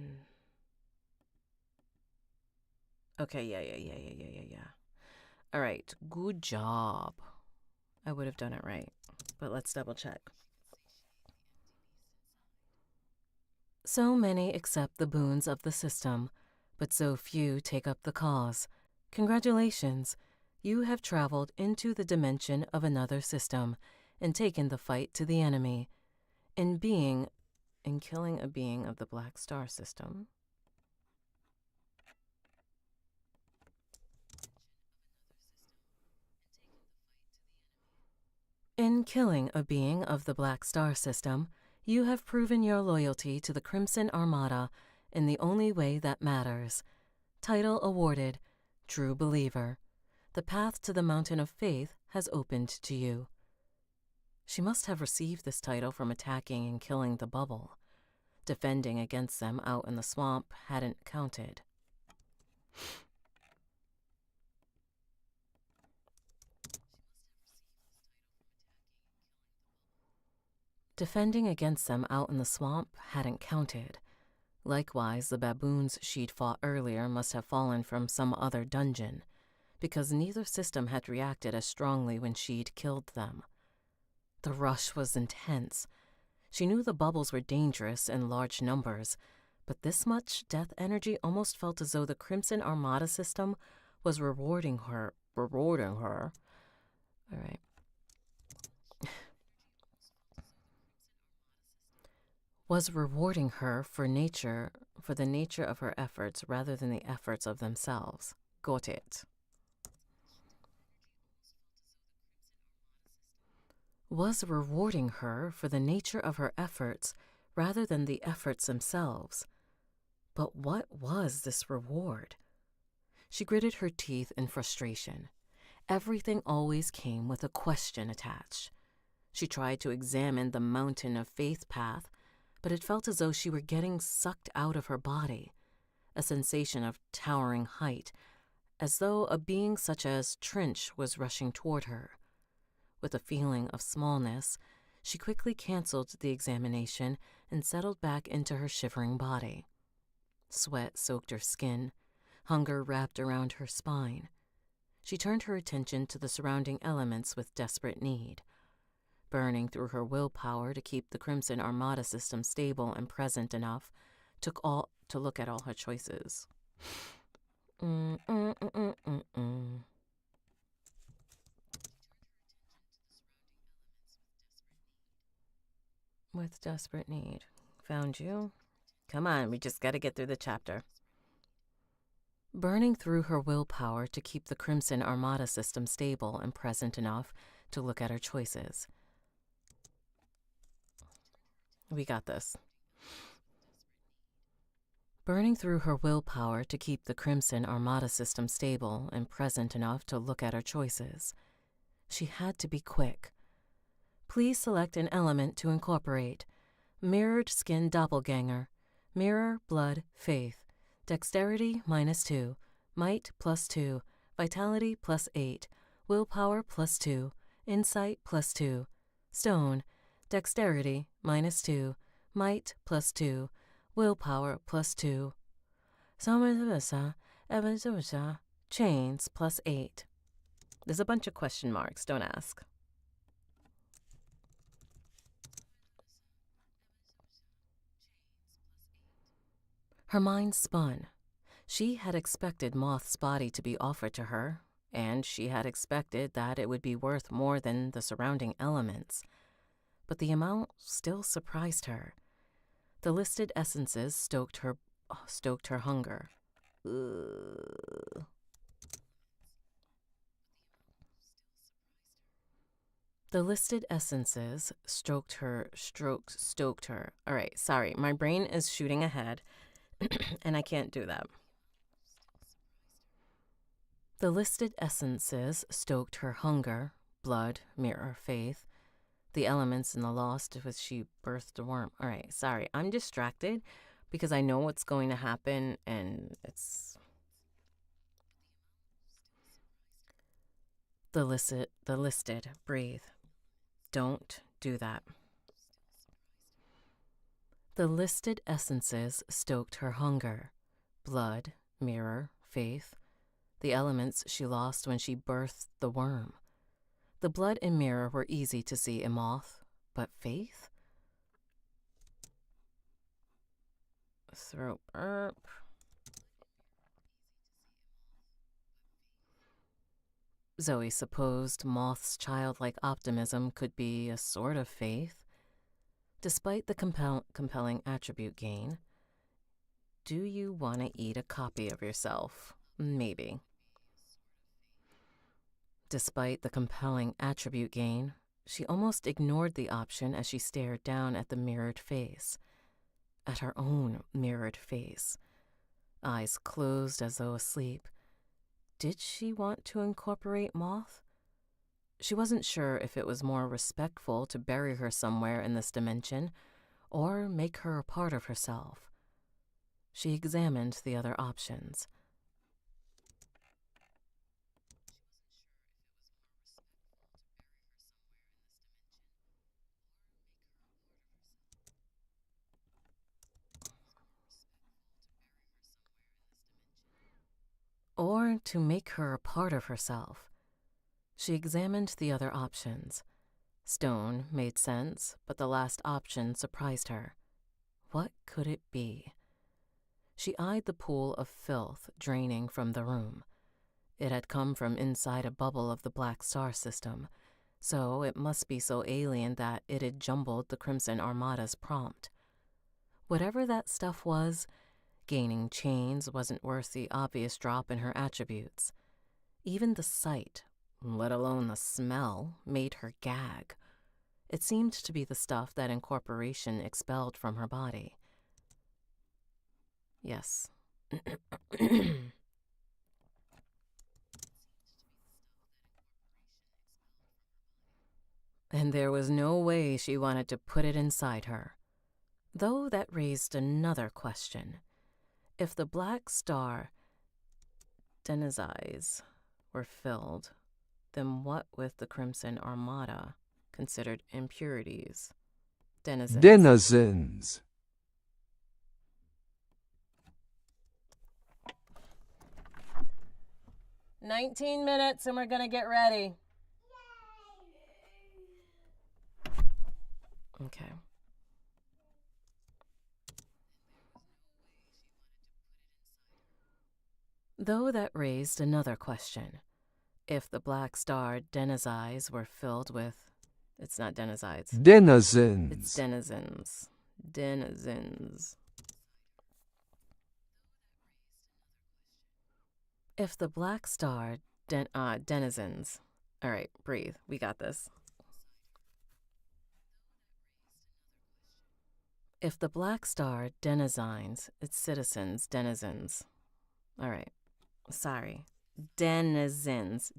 Okay, yeah. All right, good job. I would have done it right, but let's double check. So many accept the boons of the system, but so few take up the cause. Congratulations, you have traveled into the dimension of another system and taken the fight to the enemy. In killing a being of the Black Star system. In killing a being of the Black Star system, you have proven your loyalty to the Crimson Armada in the only way that matters. Title awarded, True Believer. The path to the Mountain of Faith has opened to you. She must have received this title from attacking and killing the bubble. Defending against them out in the swamp hadn't counted. Defending against them out in the swamp hadn't counted. Likewise, the baboons she'd fought earlier must have fallen from some other dungeon, because neither system had reacted as strongly when she'd killed them. The rush was intense. She knew the bubbles were dangerous in large numbers, but this much death energy almost felt as though the Crimson Armada system was rewarding her. All right. Was rewarding her for the nature of her efforts rather than the efforts of themselves. Got it. was rewarding her for the nature of her efforts rather than the efforts themselves. But what was this reward? She gritted her teeth in frustration. Everything always came with a question attached. She tried to examine the mountain of faith path, but it felt as though she were getting sucked out of her body, a sensation of towering height, as though a being such as Trinch was rushing toward her. With a feeling of smallness, she quickly canceled the examination and settled back into her shivering body. Sweat soaked her skin. Hunger wrapped around her spine. She turned her attention to the surrounding elements with desperate need. Burning through her willpower to keep the Crimson Armada system stable and present enough to look at all her choices. With desperate need. Found you? Come on, we just gotta get through the chapter. Burning through her willpower to keep the Crimson Armada system stable and present enough to look at her choices. We got this. Burning through her willpower to keep the Crimson Armada system stable and present enough to look at her choices. She had to be quick. Please select an element to incorporate. Mirrored skin doppelganger. Mirror, blood, faith. Dexterity -2. Might +2. Vitality +8. Willpower +2. Insight +2. Stone. Dexterity -2. Might +2. Willpower +2. Chains +8. There's a bunch of question marks, don't ask. Her mind spun. She had expected Moth's body to be offered to her, and she had expected that it would be worth more than the surrounding elements. But the amount still surprised her. The listed essences stoked her hunger. Ugh. The listed essences stoked her. All right, sorry, my brain is shooting ahead, and I can't do that. The listed essences stoked her hunger, blood, mirror, faith, the elements in the lost with she birthed a worm. All right, sorry, I'm distracted because I know what's going to happen, and it's... The listed, breathe. Don't do that. The listed essences stoked her hunger, blood, mirror, faith, the elements she lost when she birthed the worm. The blood and mirror were easy to see in Moth, but faith? Throat burp. Zoe supposed Moth's childlike optimism could be a sort of faith. Despite the compelling attribute gain, do you want to eat a copy of yourself? Maybe. Despite the compelling attribute gain, she almost ignored the option as she stared down at the mirrored face. At her own mirrored face. Eyes closed as though asleep. Did she want to incorporate Moth? She wasn't sure if it was more respectful to bury her somewhere in this dimension or make her a part of herself. She examined the other options. Or to make her a part of herself. She examined the other options. Stone made sense, but the last option surprised her. What could it be? She eyed the pool of filth draining from the room. It had come from inside a bubble of the Black Star system, so it must be so alien that it had jumbled the Crimson Armada's prompt. Whatever that stuff was, gaining chains wasn't worth the obvious drop in her attributes. Even the sight, let alone the smell, made her gag. It seemed to be the stuff that incorporation expelled from her body. Yes. And there was no way she wanted to put it inside her. Though that raised another question. If the Black Star Deniz's eyes were filled, then what with the Crimson Armada considered impurities? Denizens. 19 minutes and we're gonna get ready. Okay. Though that raised another question. If the Black Star Deniz's eyes were filled with... It's not Deniz's eyes. Denizens. It's denizens. Denizens. If the Black Star denizens... All right, breathe. We got this. If the Black Star denizens, its citizens, denizens. All right. Sorry. Denizens.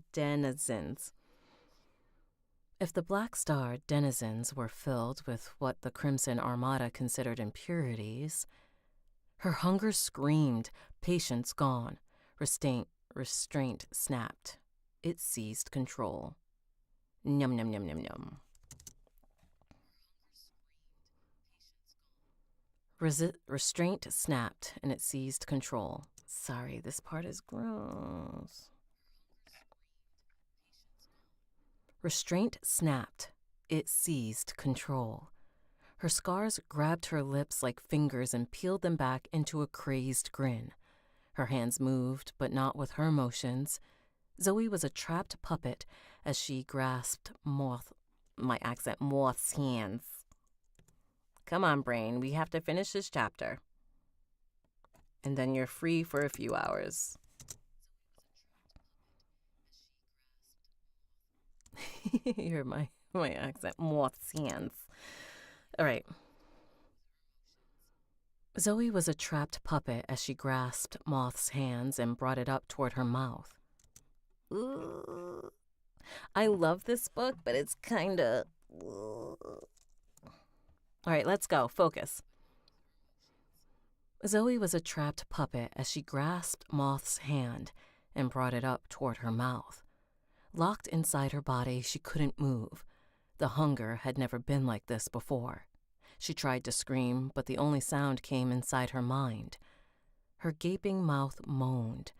If the Black Star denizens were filled with what the Crimson Armada considered impurities, her hunger screamed, patience gone, restraint snapped. It seized control. Yum, yum, yum, yum, yum. Restraint snapped, and it seized control. Sorry, this part is gross. Restraint snapped. It seized control. Her scars grabbed her lips like fingers and peeled them back into a crazed grin. Her hands moved, but not with her motions. Zoe was a trapped puppet as she grasped Moth's hands. Come on, brain, we have to finish this chapter. And then you're free for a few hours. You're my accent. Moth's hands. All right. Zoe was a trapped puppet as she grasped Moth's hands and brought it up toward her mouth. Ooh. I love this book, but it's kind of... All right, let's go. Focus. Zoe was a trapped puppet as she grasped Moth's hand and brought it up toward her mouth. Locked inside her body, she couldn't move. The hunger had never been like this before. She tried to scream, but the only sound came inside her mind. Her gaping mouth moaned,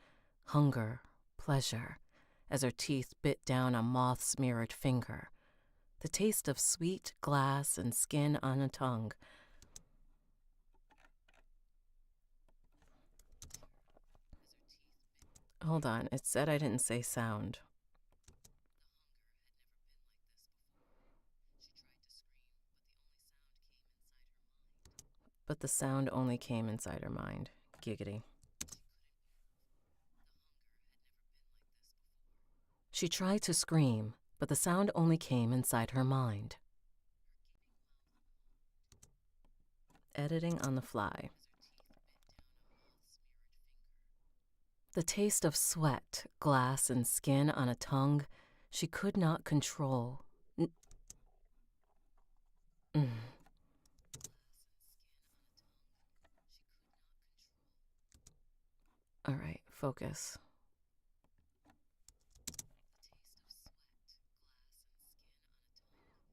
hunger, pleasure, as her teeth bit down on Moth's mirrored finger. The taste of sweet glass and skin on a tongue. Hold on, it said I didn't say sound. But the sound only came inside her mind. Giggity. She tried to scream, but the sound only came inside her mind. Editing on the fly. The taste of sweat, glass, and skin on a tongue she could not control. All right, focus.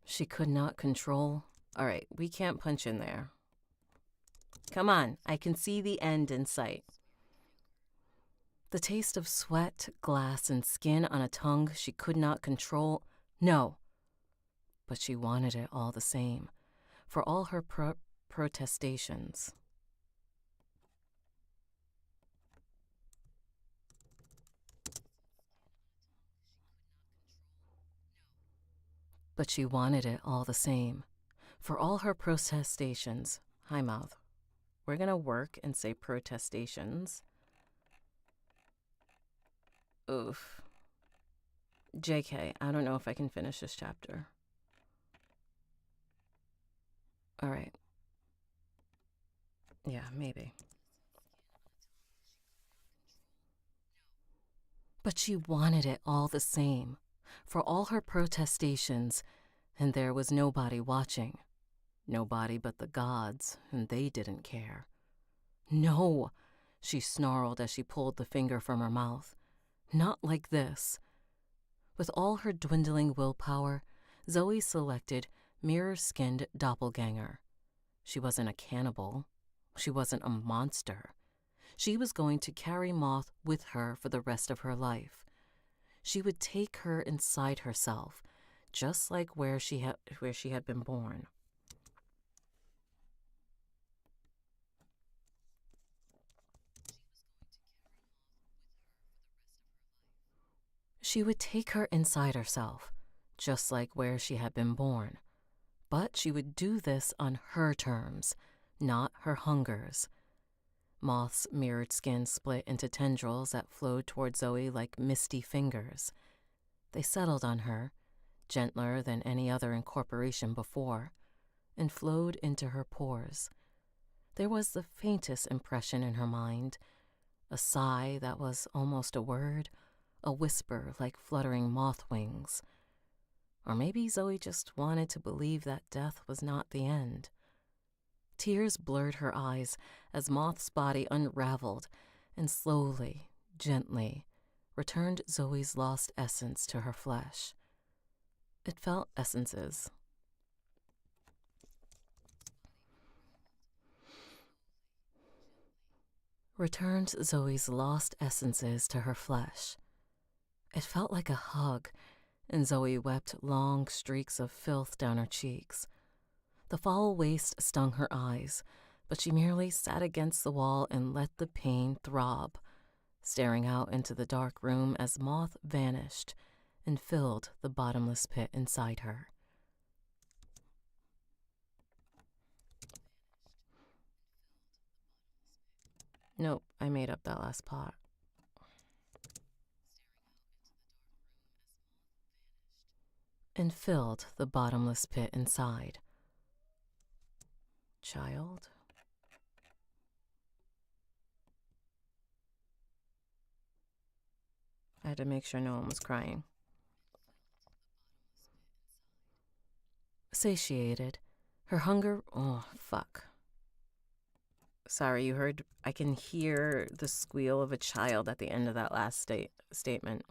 She could not control. All right, we can't punch in there. Come on, I can see the end in sight. The taste of sweat, glass, and skin on a tongue she could not control. No. But she wanted it all the same, for all her protestations. But she wanted it all the same, for all her protestations. Hi, mouth. We're going to work and say protestations. Oof. JK, I don't know if I can finish this chapter. All right. Yeah, maybe. But she wanted it all the same, for all her protestations, and there was nobody watching. Nobody but the gods, and they didn't care. No, she snarled as she pulled the finger from her mouth. Not like this. With all her dwindling willpower, Zoe selected mirror-skinned doppelganger. She wasn't a cannibal. She wasn't a monster. She was going to carry Moth with her for the rest of her life. She would take her inside herself, just like where she had been born. She would take her inside herself, just like where she had been born. But she would do this on her terms, not her hunger's. Moth's mirrored skin split into tendrils that flowed toward Zoe like misty fingers. They settled on her, gentler than any other incorporation before, and flowed into her pores. There was the faintest impression in her mind, a sigh that was almost a word, a whisper like fluttering moth wings. Or maybe Zoe just wanted to believe that death was not the end. Tears blurred her eyes as Moth's body unraveled and slowly, gently, returned Zoe's lost essence to her flesh. It felt essences. Returned Zoe's lost essences to her flesh. It felt like a hug, and Zoe wept long streaks of filth down her cheeks. The foul waste stung her eyes, but she merely sat against the wall and let the pain throb, staring out into the dark room as Moth vanished and filled the bottomless pit inside her. Nope, I made up that last part. And filled the bottomless pit inside. Child? I had to make sure no one was crying. Satiated, her hunger... Oh, fuck. Sorry, you heard... I can hear the squeal of a child at the end of that last statement.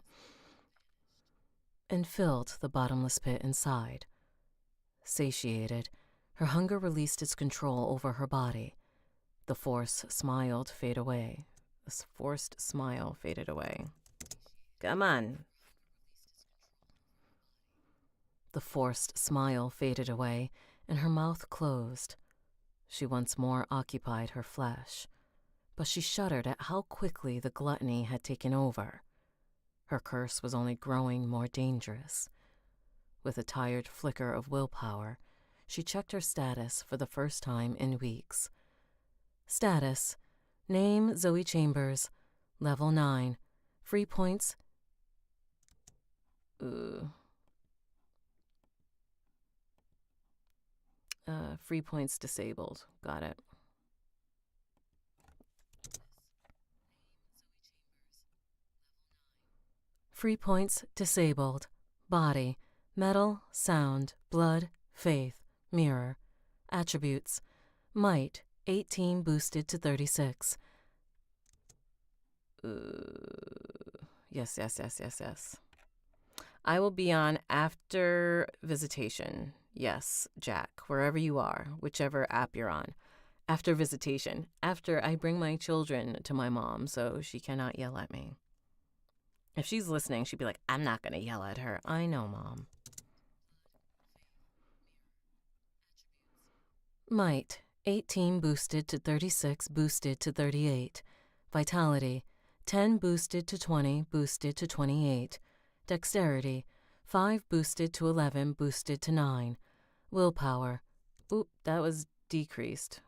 And filled the bottomless pit inside. Satiated, her hunger released its control over her body. The forced smile faded away. This forced smile faded away. Come on. The forced smile faded away, and her mouth closed. She once more occupied her flesh, but she shuddered at how quickly the gluttony had taken over. Her curse was only growing more dangerous. With a tired flicker of willpower, she checked her status for the first time in weeks. Status: name Zoe Chambers, level 9, free points. Free points disabled. Got it. Free points disabled. Body: metal, sound, blood, faith, mirror. Attributes: might, 18 boosted to 36. Yes. I will be on after visitation. Yes, Jack, wherever you are, whichever app you're on. After visitation, after I bring my children to my mom so she cannot yell at me. If she's listening, she'd be like, I'm not going to yell at her. I know, Mom. Might, 18 boosted to 36 boosted to 38. Vitality, 10 boosted to 20 boosted to 28. Dexterity, 5 boosted to 11 boosted to 9. Willpower, oop, that was decreased.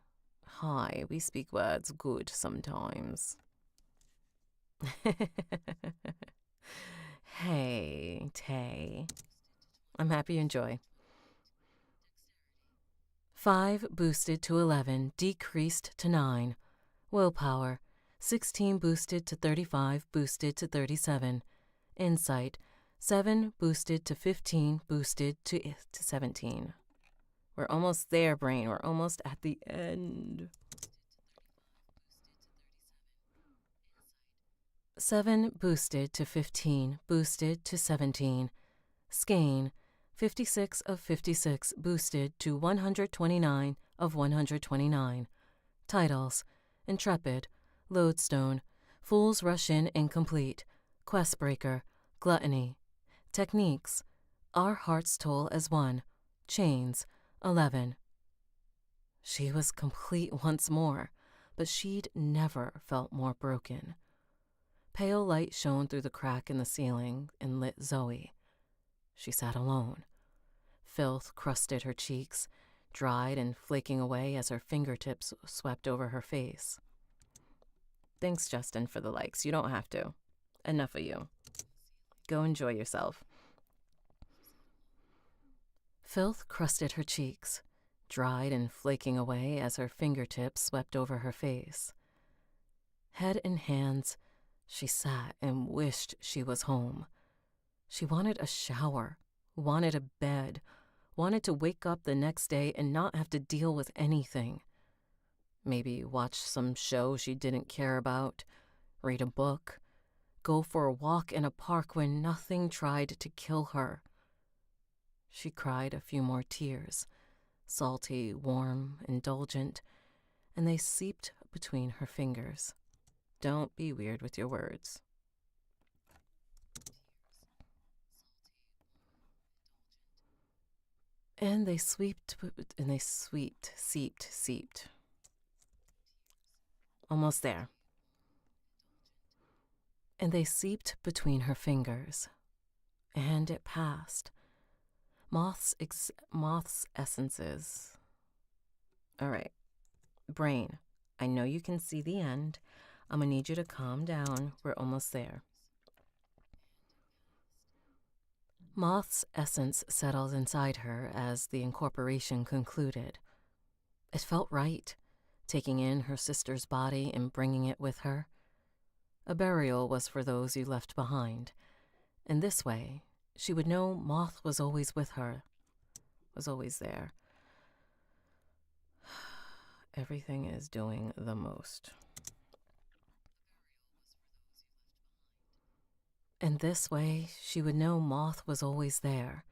Hi, we speak words good sometimes. Hey, Tay. I'm happy you enjoy. 5 boosted to 11, decreased to 9. Willpower, 16 boosted to 35, boosted to 37. Insight, 7 boosted to 15, boosted to 17. We're almost there, brain. We're almost at the end. 7 boosted to 15, boosted to 17. Skein, 56 of 56, boosted to 129 of 129. Titles, Intrepid, Lodestone, Fools Rush In Incomplete, Questbreaker, Gluttony. Techniques, Our Hearts Toll as One, Chains, 11. She was complete once more, but she'd never felt more broken. Pale light shone through the crack in the ceiling and lit Zoe. She sat alone. Filth crusted her cheeks, dried and flaking away as her fingertips swept over her face. Thanks, Justin, for the likes. You don't have to. Enough of you. Go enjoy yourself. Filth crusted her cheeks, dried and flaking away as her fingertips swept over her face. Head in hands, she sat and wished she was home. She wanted a shower, wanted a bed, wanted to wake up the next day and not have to deal with anything. Maybe watch some show she didn't care about, read a book, go for a walk in a park where nothing tried to kill her. She cried a few more tears, salty, warm, indulgent, and they seeped between her fingers. Don't be weird with your words. And they seeped. Almost there. And they seeped between her fingers. And it passed. Moth's essences. All right. Brain, I know you can see the end. I'm going to need you to calm down. We're almost there. Moth's essence settled inside her as the incorporation concluded. It felt right, taking in her sister's body and bringing it with her. A burial was for those you left behind. In this way, she would know Moth was always with her, was always there. Everything is doing the most. In this way, she would know Moth was always there.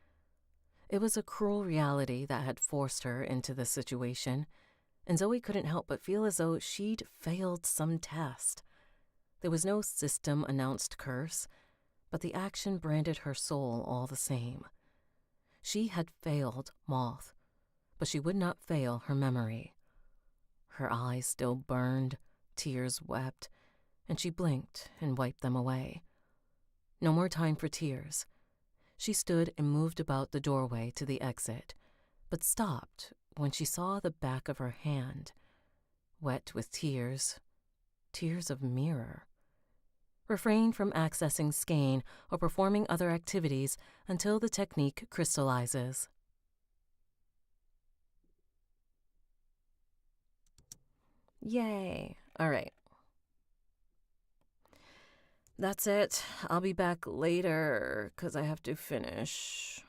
It was a cruel reality that had forced her into this situation, and Zoe couldn't help but feel as though she'd failed some test. There was no system-announced curse, but the action branded her soul all the same. She had failed Moth, but she would not fail her memory. Her eyes still burned, tears wept, and she blinked and wiped them away. No more time for tears. She stood and moved about the doorway to the exit, but stopped when she saw the back of her hand, wet with tears, tears of mirror. Refrain from accessing skein or performing other activities until the technique crystallizes. Yay. All right. That's it. I'll be back later because I have to finish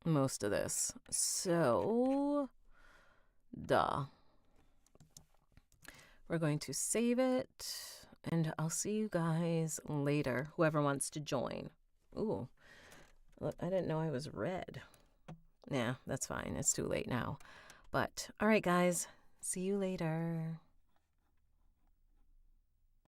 most of this. So, we're going to save it, and I'll see you guys later, whoever wants to join. Ooh, look, I didn't know I was red. Yeah, that's fine. It's too late now. But, all right, guys, see you later.